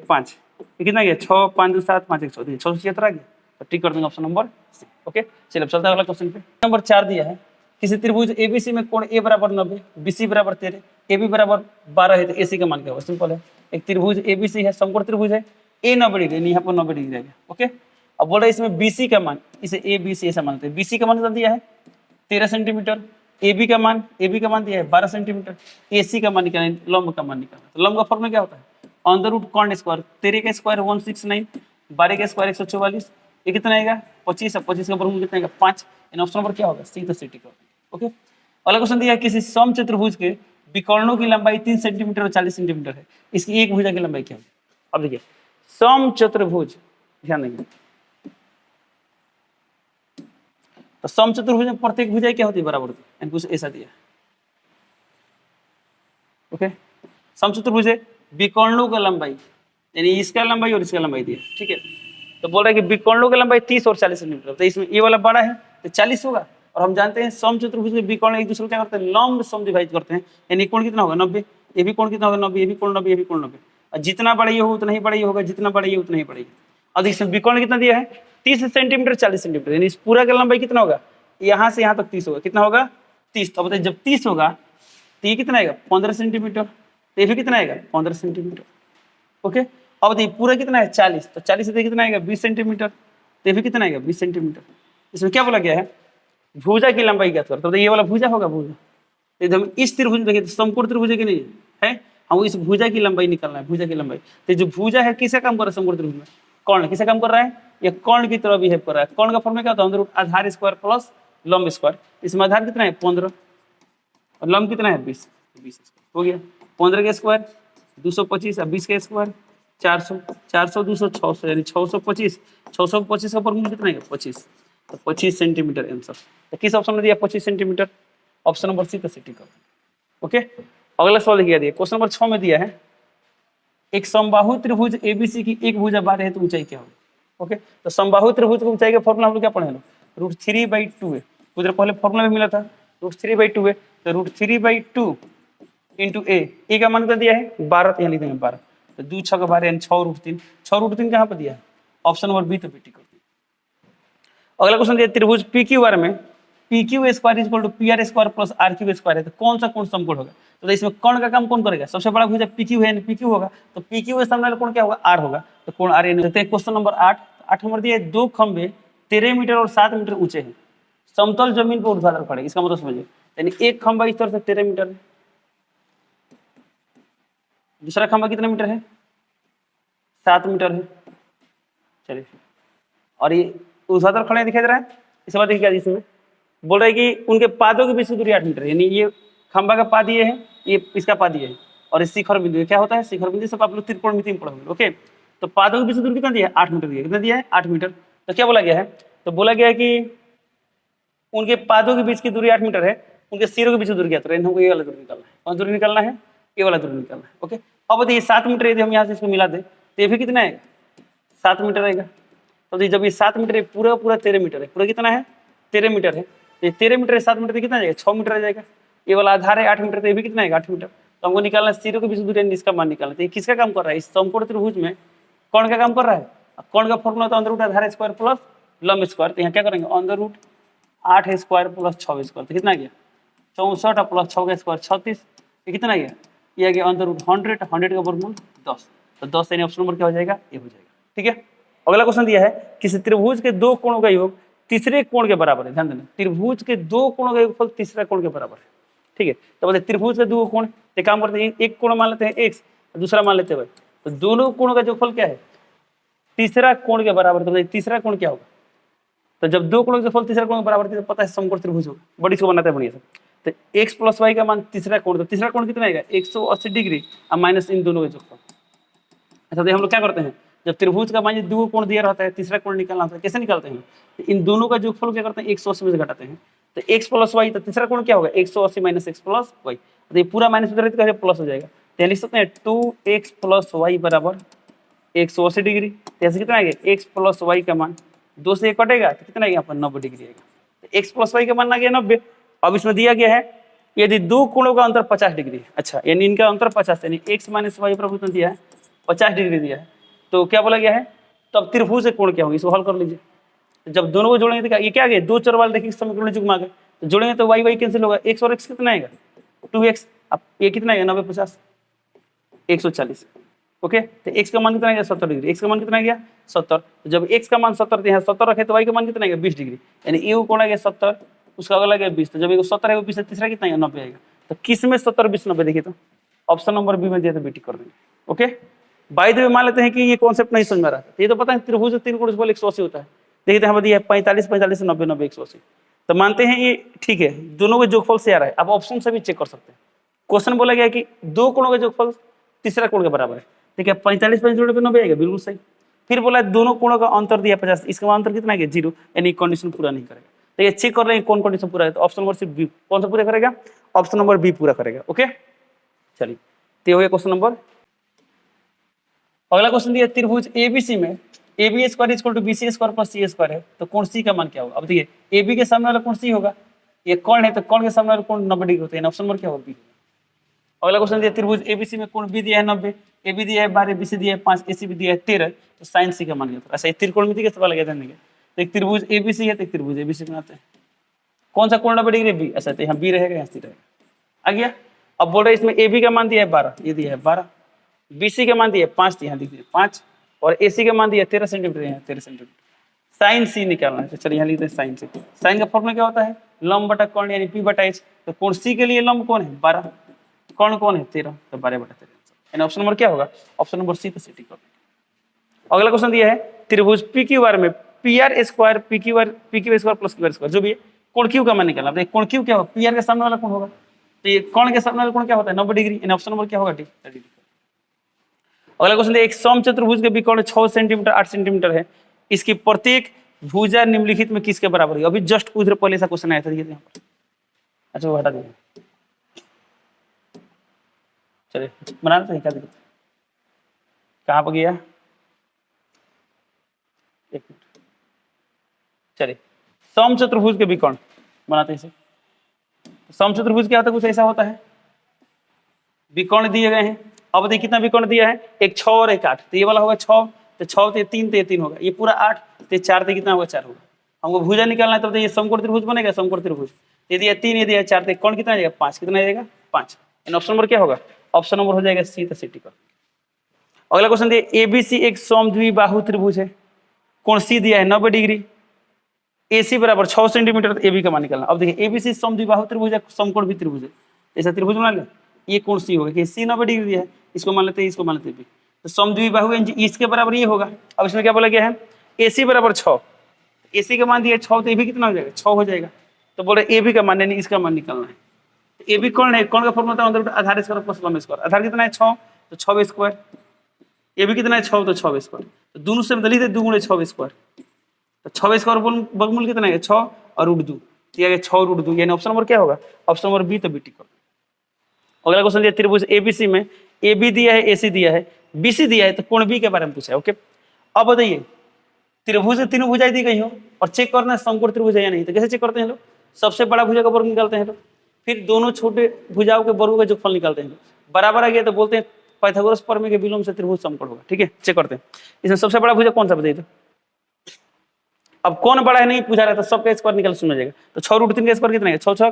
S1: 5, ये कितना गया 6 5 2 7 5 1 14, 676 आ गया, तो टिक कर देंगे ऑप्शन नंबर सी। ओके चलिए अब चलते हैं अगला क्वेश्चन पे। नंबर 4 दिया है, किसी त्रिभुज एबीसी में कोण ए बराबर 90, बीसी बराबर 13, एबी बराबर 12 है, तो एसी का मान क्या होगा। सिंपल है, एक त्रिभुज एबीसी है, समकोण त्रिभुज है, ए 90 डिग्री, यहाँ पर 90 डिग्री आएगा। ओके अब बोल रहे हैं इसमें बीसी का मान, इसे ए बी सी ऐसा मानते हैं, बीसी का मान कितना दिया है 13 सेंटीमीटर, एबी का मान दिया है 12 सेंटीमीटर, एसी का मान निकालना, लंब का मान निकालना। तो लंब का फॉर्मूला क्या होता है अंडर रूट कर्ण स्क्वायर, 13 का स्क्वायर 169, 12 का स्क्वायर 144, ये कितना आएगा 25, 25 का वर्गमूल कितना आएगा 5, इन ऑप्शन नंबर क्या होगा सी, तो सी टिक कर देंगे। ओके अगला क्वेश्चन दिया है, किसी समचतुर्भुज के विकर्णों की लंबाई 3 सेंटीमीटर और 40 सेंटीमीटर है, इसकी एक भुजा की लंबाई क्या है। अब देखिए समचतुर्भुज, ध्यान देंगे, तो समचतुर्भुज में प्रत्येक भुजा क्या होती है बराबर होती है, कुछ ऐसा दिया। ओके समचतुर्भुज है, विकर्णों का लंबाई यानी इसका लंबाई और इसका लंबाई दिया, ठीक है। तो बोल रहा है कि विकर्णों की लंबाई 30 और 40 सेंटीमीटर, तो इसमें ये वाला बड़ा है तो 40 होगा, और हम जानते हैं समचतुर्भुज के विकर्ण एक दूसरे को क्या करते हैं लंब समद्विभाजित करते हैं, यानी कोण कितना होगा 90, ये भी कोण कितना होगा 90, ये भी कोण 90, ये भी कोण 90, और जितना बड़ा ये हो उतना ही बड़ा ये होगा, जितना बड़ा ये उतना ही बड़ा ये। और इसमें विकर्ण कितना दिया है 30 सेंटीमीटर 40 सेंटीमीटर, यानी इस पूरा का लंबाई कितना होगा यहाँ से यहाँ तक 30 होगा, कितना होगा 30। तो बताइए जब 30 होगा तो ये कितना आएगा 15 सेंटीमीटर, तो ये भी कितना आएगा 15 सेंटीमीटर। ओके अब बताइए पूरा कितना है 40, तो 40 से कितना आएगा 20 सेंटीमीटर, तो ये भी कितना आएगा 20 सेंटीमीटर। इसमें क्या बोला गया है भुजा की लंबाई ज्ञात करो, तो ये वाला भुजा होगा भुजा, तो हम इस त्रिभुज में देखिए समकोण त्रिभुज की नहीं है, हम इस भुजा की लंबाई निकालना है, भुजा की लंबाई। तो जो भुजा है किसका काम कर रहा है समकोण त्रिभुज में कर्ण किसे काम कर रहा है, ये कर्ण की तरह बिहेव कर रहा है। कर्ण का फॉर्मूला क्या होता है, अंदर रूट आधार स्क्वायर प्लस लंब स्क्वायर। इसमें आधार कितना है 15 और लंब कितना है 20, 20 हो गया। 15 के स्क्वायर 225 और 20 के स्क्वायर 400, 400 200 600 यानी 625, 625 का फॉर्मूला कितना है 25, तो 25 सेंटीमीटर आंसर। तो किस ऑप्शन में दिया 25 सेंटीमीटर, ऑप्शन नंबर सी का सिटी कर। ओके, अगला सवाल देखिए, दिया क्वेश्चन नंबर 6 में दिया है एक समबाहु त्रिभुज एबीसी की एक भुजा बार है तो ऊंचाई क्या होगी। ओके, तो समबाहु त्रिभुज की ऊंचाई का फॉर्मूला हम लोग क्या पढ़े हैं, √3/2 है। उधर पहले फॉर्मूला भी मिला था √3/2 है, तो √3/2 इंटू ए का मान कितना दिया है 12, तो यहाँ लिख देंगे 12, तो 2 6 का 12 यानी 6√3, 6√3 कहाँ पर दिया है, ऑप्शन नंबर बी, तो बेटी कर दिया। अगला क्वेश्चन दिया त्रिभुज पी क्यू आर में P Q square is equal to P R square plus R Q square है, तो कौन सा कोण समकोण होगा। तो इसमें कर्ण का काम कौन करेगा, सबसे बड़ा भुजा पी क्यू है, पी क्यू होगा, तो पी क्यू के सामने वाला कोण क्या होगा आर होगा, तो कोण R N. Question number 8, 8 number दिया है दो खंभे 13 मीटर और 7 मीटर ऊंचे हैं, समतल जमीन पर ऊर्ध्वाधर खड़े। इसका मतलब समझिए, यानी एक खंभा इस तरह से 13 मीटर है, दूसरा खंभा कितना मीटर है 7 मीटर है, चलिए, और ये ऊर्ध्वाधर खड़े दिखाई दे रहा है। इसके बाद देखिए इसमें बोल रहा है कि उनके पादों के बीच की दूरी 8 मीटर, यानी ये खंभा का पाद ये है, ये इसका पाद ये है, और इस शिखर बिंदु क्या होता है, शिखर बिंदु सब आप लोग त्रिकोणमिति में पढ़ोगे। ओके, तो पादों के बीच की दूरी कितना दिया है 8 मीटर दिया है, कितना दिया है 8 मीटर। तो क्या बोला गया है, तो बोला गया है कि उनके पादों के बीच की दूरी 8 मीटर है, उनके सिरों के बीच की दूरी क्या, तो हमको ये वाला दूरी निकालना है, कौन दूरी निकालना है, ये वाला दूरी निकालना है। ओके, अब ये 7 मीटर यदि हम यहाँ से इसको मिला दे तो ये भी कितना है 7 मीटर आएगा। तो जब ये 7 मीटर है पूरा पूरा 13 मीटर है, पूरा कितना है 13 मीटर है, तो ये 13 मीटर 7 मीटर कितना जाएगा 6 मीटर आ जाएगा। ये वाला आधार है 8 मीटर, तो ये भी कितना है 8 मीटर। तो हमको निकालना है सिरों के बीच दूरी, इसका मान निकालना। तो ये किसका काम कर रहा है, इस समकोण त्रिभुज में कौन का काम कर रहा है, कौन का फॉर्मूला होता है अंदर रूट आधार स्क्वायर प्लस लंब स्क्वायर। तो यहाँ क्या करेंगे अंदर रूट 8 स्क्वायर प्लस 6 स्क्वायर, तो कितना गया 64 प्लस 6 का स्क्वायर 36, ये कितना गया, ये आ गया अंदर रूट 100, 100 का वर्गमूल 10, तो 10 यानी ऑप्शन नंबर क्या हो जाएगा, ये हो जाएगा। ठीक है, अगला क्वेश्चन दिया है किसी त्रिभुज के दो कोणों का योग तीसरे कोण के बराबर है। ध्यान देना, त्रिभुज के दो कोणों का योगफल तीसरा कोण के बराबर है। ठीक है, तो बोलते त्रिभुज के दो कोण, एक काम करते हैं, एक कोण मान लेते हैं x, दूसरा मान लेते हैं y, तो दोनों कोणों का योगफल क्या है तीसरा कोण के बराबर। तो तीसरा कोण क्या होगा, तो जब दो कोणों का योगफल तीसरा कोण के बराबर है तो पता है समकोण त्रिभुज होगा। बड़ी इसको बनाते हैं बढ़िया से, तो x प्लस y का मान तीसरा कोण, तो तीसरा कोण कितना आएगा 180 डिग्री और माइनस इन दोनों का योगफल। अच्छा, तो हम लोग क्या करते हैं, जब त्रिभुज का मान दो कोण दिया रहता है तीसरा कोण निकालना होता है, कैसे निकालते हैं, तो इन दोनों का योगफल क्या करते हैं 180 में से घटाते हैं, तो x प्लस वाई, तो तीसरा कोण क्या होगा 180 माइनस x प्लस वाई, तो ये पूरा माइनस उधर तो प्लस हो जाएगा। तो लिख सकते हैं 2x प्लस वाई बराबर 180 डिग्री। तो ऐसे कितना आएगा x प्लस वाई का मान 2 से 1 कटेगा तो कितना आएगा यहाँ पर 90 डिग्री आएगा। तो x प्लस वाई का मान आ गया 90। अब इसमें दिया गया है यदि दो कोणों का अंतर 50 डिग्री है, अच्छा यानी इनका अंतर 50, यानी x माइनस वाई पर कितना दिया है 50 डिग्री दिया है, तो क्या बोला गया है तब त्रिभुज से कोण क्या होगा, इसको हल कर लीजिए। तो जब दोनों को जोड़ेंगे तो ये क्या आ गया, दो चर वाले देखिए समीकरण जुगमा गए, तो जोड़ेंगे तो वाई वाई कैंसिल होगा, x और x कितना आएगा 2x, अब ये कितना आएगा 90 50 140। ओके, तो x का मान कितना आएगा 70 डिग्री, x का मान कितना आ गया 70, तो जब x का मान 70 यहाँ 70 रखे तो y का मान कितना आएगा 20 डिग्री, यानी ये कोण आ गया 70, उसका अगला गया 20, तो जब ये 70 है 20 तीसरा कितना आएगा 90 आएगा। तो किस में 70 20 90 देखिए, तो ऑप्शन नंबर बी में दिया तो बेटी कर देंगे। ओके, बाय द वे मान लेते हैं कि ये कॉन्सेप्ट नहीं समझ में आ रहा है, ये तो पता है त्रिभुज 3 कोण 180 होता है, देखिए हमें दिया है 45 45 90 90 180, तो मानते हैं ये ठीक है दोनों के योगफल से आ रहा है। अब ऑप्शन से भी चेक कर सकते हैं, क्वेश्चन बोला गया कि दो कोणों का योगफल तीसरा कोण के बराबर है, ठीक है 45 45 90 आएगा बिल्कुल सही। फिर बोला दोनों कोणों का अंतर दिया 50, इसका अंतर कितना है 0, यानी कंडीशन पूरा नहीं करेगा। तो ये चेक कर रहे हैं कौन कंडीशन पूरा है, तो ऑप्शन नंबर सी बी कौन सा पूरा करेगा, ऑप्शन नंबर बी पूरा करेगा। ओके, चलिए तो ये हो गया क्वेश्चन नंबर। अगला क्वेश्चन दिया त्रिभुज एबीसी में AB square equal to BC square plus C square है, तो कोण C का मान क्या होगा। अब देखिए AB के सामने वाला कोण C होगा, ये कोण है तो कोण के सामने वाला कोण 90 डिग्री होता है, ऑप्शन नंबर क्या होगा बी। अगला क्वेश्चन दिया त्रिभुज एबीसी में कोण B दिया है 90, AB दिया है 12, BC दिया है 5, AC भी दिया है 13, तो साइन C का मान क्या होगा। ऐसा त्रिकोणमिति के सवाल लगे थे, तो एक त्रिभुज एबीसी है तो एक त्रिभुज एबीसी बनाते हैं, कौन सा कोण 90 डिग्री बी, ऐसा तो यहाँ बी रहेगा यहाँ सी रहेगा, आ गया। अब बोल रहे इसमें AB का मान दिया है 12, ये दिया है 12, BC का मान दिया 5, यहाँ लिख दिया 5, और AC का मान दिया 13 सेंटीमीटर, यहाँ 13 सेंटीमीटर। साइन C निकालना है, तो चलिए यहाँ लिखते हैं साइन C। साइन का फॉर्मूला क्या होता है लंब बटा कोण यानी P बटा H, तो कोण C के लिए लंब कौन है 12, कोण कौन है 13, तो 12 बटा 13, यानी ऑप्शन नंबर क्या होगा, ऑप्शन नंबर सी, तो सिटी कर। अगला क्वेश्चन दिया है त्रिभुज पी क्यू आर में P R square P Q square plus Q R square जो भी है कोण क्यू का मान निकालना। अब देखिए कोण क्यू क्या होगा, पी आर के सामने वाला कोण होगा, तो ये कोण के सामने वाला कोण क्या होता है 90 डिग्री। इन ऑप्शन नंबर क्या होगा डी। अगला क्वेश्चन एक समचतुर्भुज के विकर्ण 6 सेंटीमीटर 8 सेंटीमीटर है, इसकी प्रत्येक भुजा निम्नलिखित में किसके बराबर है। अभी जस्ट कुछ देर पहले ऐसा क्वेश्चन आया था ये यहाँ पर। अच्छा वो हटा दीजिए, चलिए बनाना चाहिए क्या दिक्कत, कहाँ पर गया, एक मिनट, चलिए समचतुर्भुज के विकर्ण बनाते हैं इसे। समचतुर्भुज क्या होता है, कुछ ऐसा होता है, विकर्ण दिए गए हैं। अब देखिए कितना विकर्ण दिया है, एक 6 और एक 8, तो ये वाला होगा 6, तो 6 तो 3 तो 3 होगा, ये पूरा 8 तो 4 तो कितना होगा 4 होगा। हमको भुजा निकालना है तो ये समकोण त्रिभुज बनेगा, समकोण त्रिभुज यदि ये 3 यदि 4 तो कोण कितना आ जाएगा 5, कितना आ जाएगा 5। इन ऑप्शन नंबर क्या होगा, ऑप्शन नंबर हो जाएगा सी, तो सिटी का। अगला क्वेश्चन दिया एबीसी एक समद्विबाहु त्रिभुज है, कोण सी दिया है 90 डिग्री, एसी बराबर 6 सेंटीमीटर, ए बी का मान निकालना। अब देखिए एबीसी समद्विबाहु त्रिभुज है, समकोण भी त्रिभुज है, ऐसा त्रिभुज बना ले, ये कोण सी होगा कि सी 90 डिग्री दिया है, इसको मान लेते हैं, इसको मान लेते हैं, तो समद्विबाहु इसके बराबर ये होगा। अब इसमें क्या बोला गया है, एसी बराबर 6, एसी का मान दिया 6, तो ए बी कितना हो जाएगा 6 हो जाएगा, तो बोले ए बी का मान नहीं इसका मान निकालना है। तो ए बी कौन है, कौन का फॉर्मूला था, आधार स्क्वायर प्लस लंब स्क्वायर, आधार कितना है 6 तो 6 स्क्वायर, ए बी कितना है 6 तो 6 स्क्वायर, तो दोनों से दलित है 2 गुणे 6 स्क्वायर, तो 6 स्क्वायर वर्गमूल कितना है 6 और √2 दिया गया 6 √2, यानी ऑप्शन नंबर क्या होगा, ऑप्शन नंबर बी, तो बी टिक। अगला क्वेश्चन दिया त्रिभुज एबीसी में ए बी दिया है, एसी दिया है, बीसी दिया है, तो कोण बी के बारे में पूछा है। ओके, अब बताइए त्रिभुज से तीनों भुजाएं दी गई हो और चेक करना है समकोण त्रिभुज है या नहीं, तो कैसे चेक करते हैं लोग, सबसे बड़ा भुजा का वर्ग निकालते हैं लोग, फिर दोनों छोटे भुजाओं के वर्गों का जोगफल निकालते हैं, बराबर आ गया तो बोलते हैं पाइथागोरस प्रमेय के विलोम से त्रिभुज समकोण होगा। ठीक है, चेक करते हैं इसमें सबसे बड़ा भुजा कौन सा बताइए तो। अब कौन बड़ा है नहीं पूछा रहा था, सबका स्क्वायर निकल सुन जाएगा, तो 6 √3 का स्क्वायर कितना है 6 6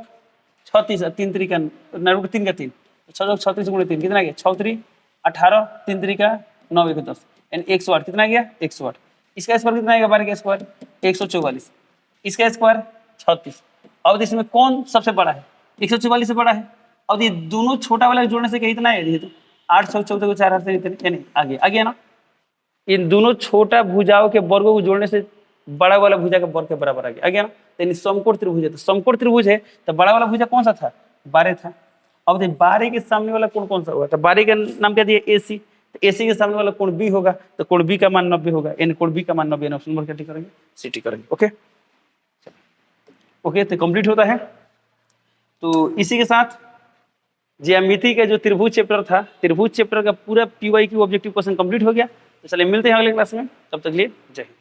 S1: 36, 3 3 का √3 का 3, 6 36 गुणे 3 कितना गया 6 3 18, 3 3 का 9 1 10, यानी 108 कितना गया 108। इसका स्क्वायर कितना आएगा 12 का स्क्वायर 144, इसका स्क्वायर 36। अब इसमें कौन सबसे बड़ा है, 144 से बड़ा है। अब ये दोनों छोटा वाला जोड़ने से कितना है, तो 8 6 14 को 4 से यानी आ गया ना, इन दोनों छोटा भुजाओं के वर्गों को जोड़ने से बड़ा वाला भुजा का वर्ग के बराबर आ गया ना, यानी समकोण त्रिभुज है, तो समकोण त्रिभुज है तो बड़ा वाला भुजा कौन सा था 12 था। अब देखिए 12 के सामने वाला कोण कौन सा होगा, तो 12 का नाम क्या दिया एसी, तो एसी के सामने वाला कोण बी होगा, तो कोण बी का मान 90 होगा, यानी कोण बी का मान 90, ऑप्शन नंबर क्या टिक करेंगे सी टिक करेंगे। ओके ओके, तो कंप्लीट होता है। तो इसी के साथ ज्यामिति का जो त्रिभुज चैप्टर था, त्रिभुज चैप्टर का पूरा PYQ ऑब्जेक्टिव क्वेश्चन कंप्लीट हो गया। तो चलिए मिलते हैं अगले क्लास में, तब तक लिए जय हिंद।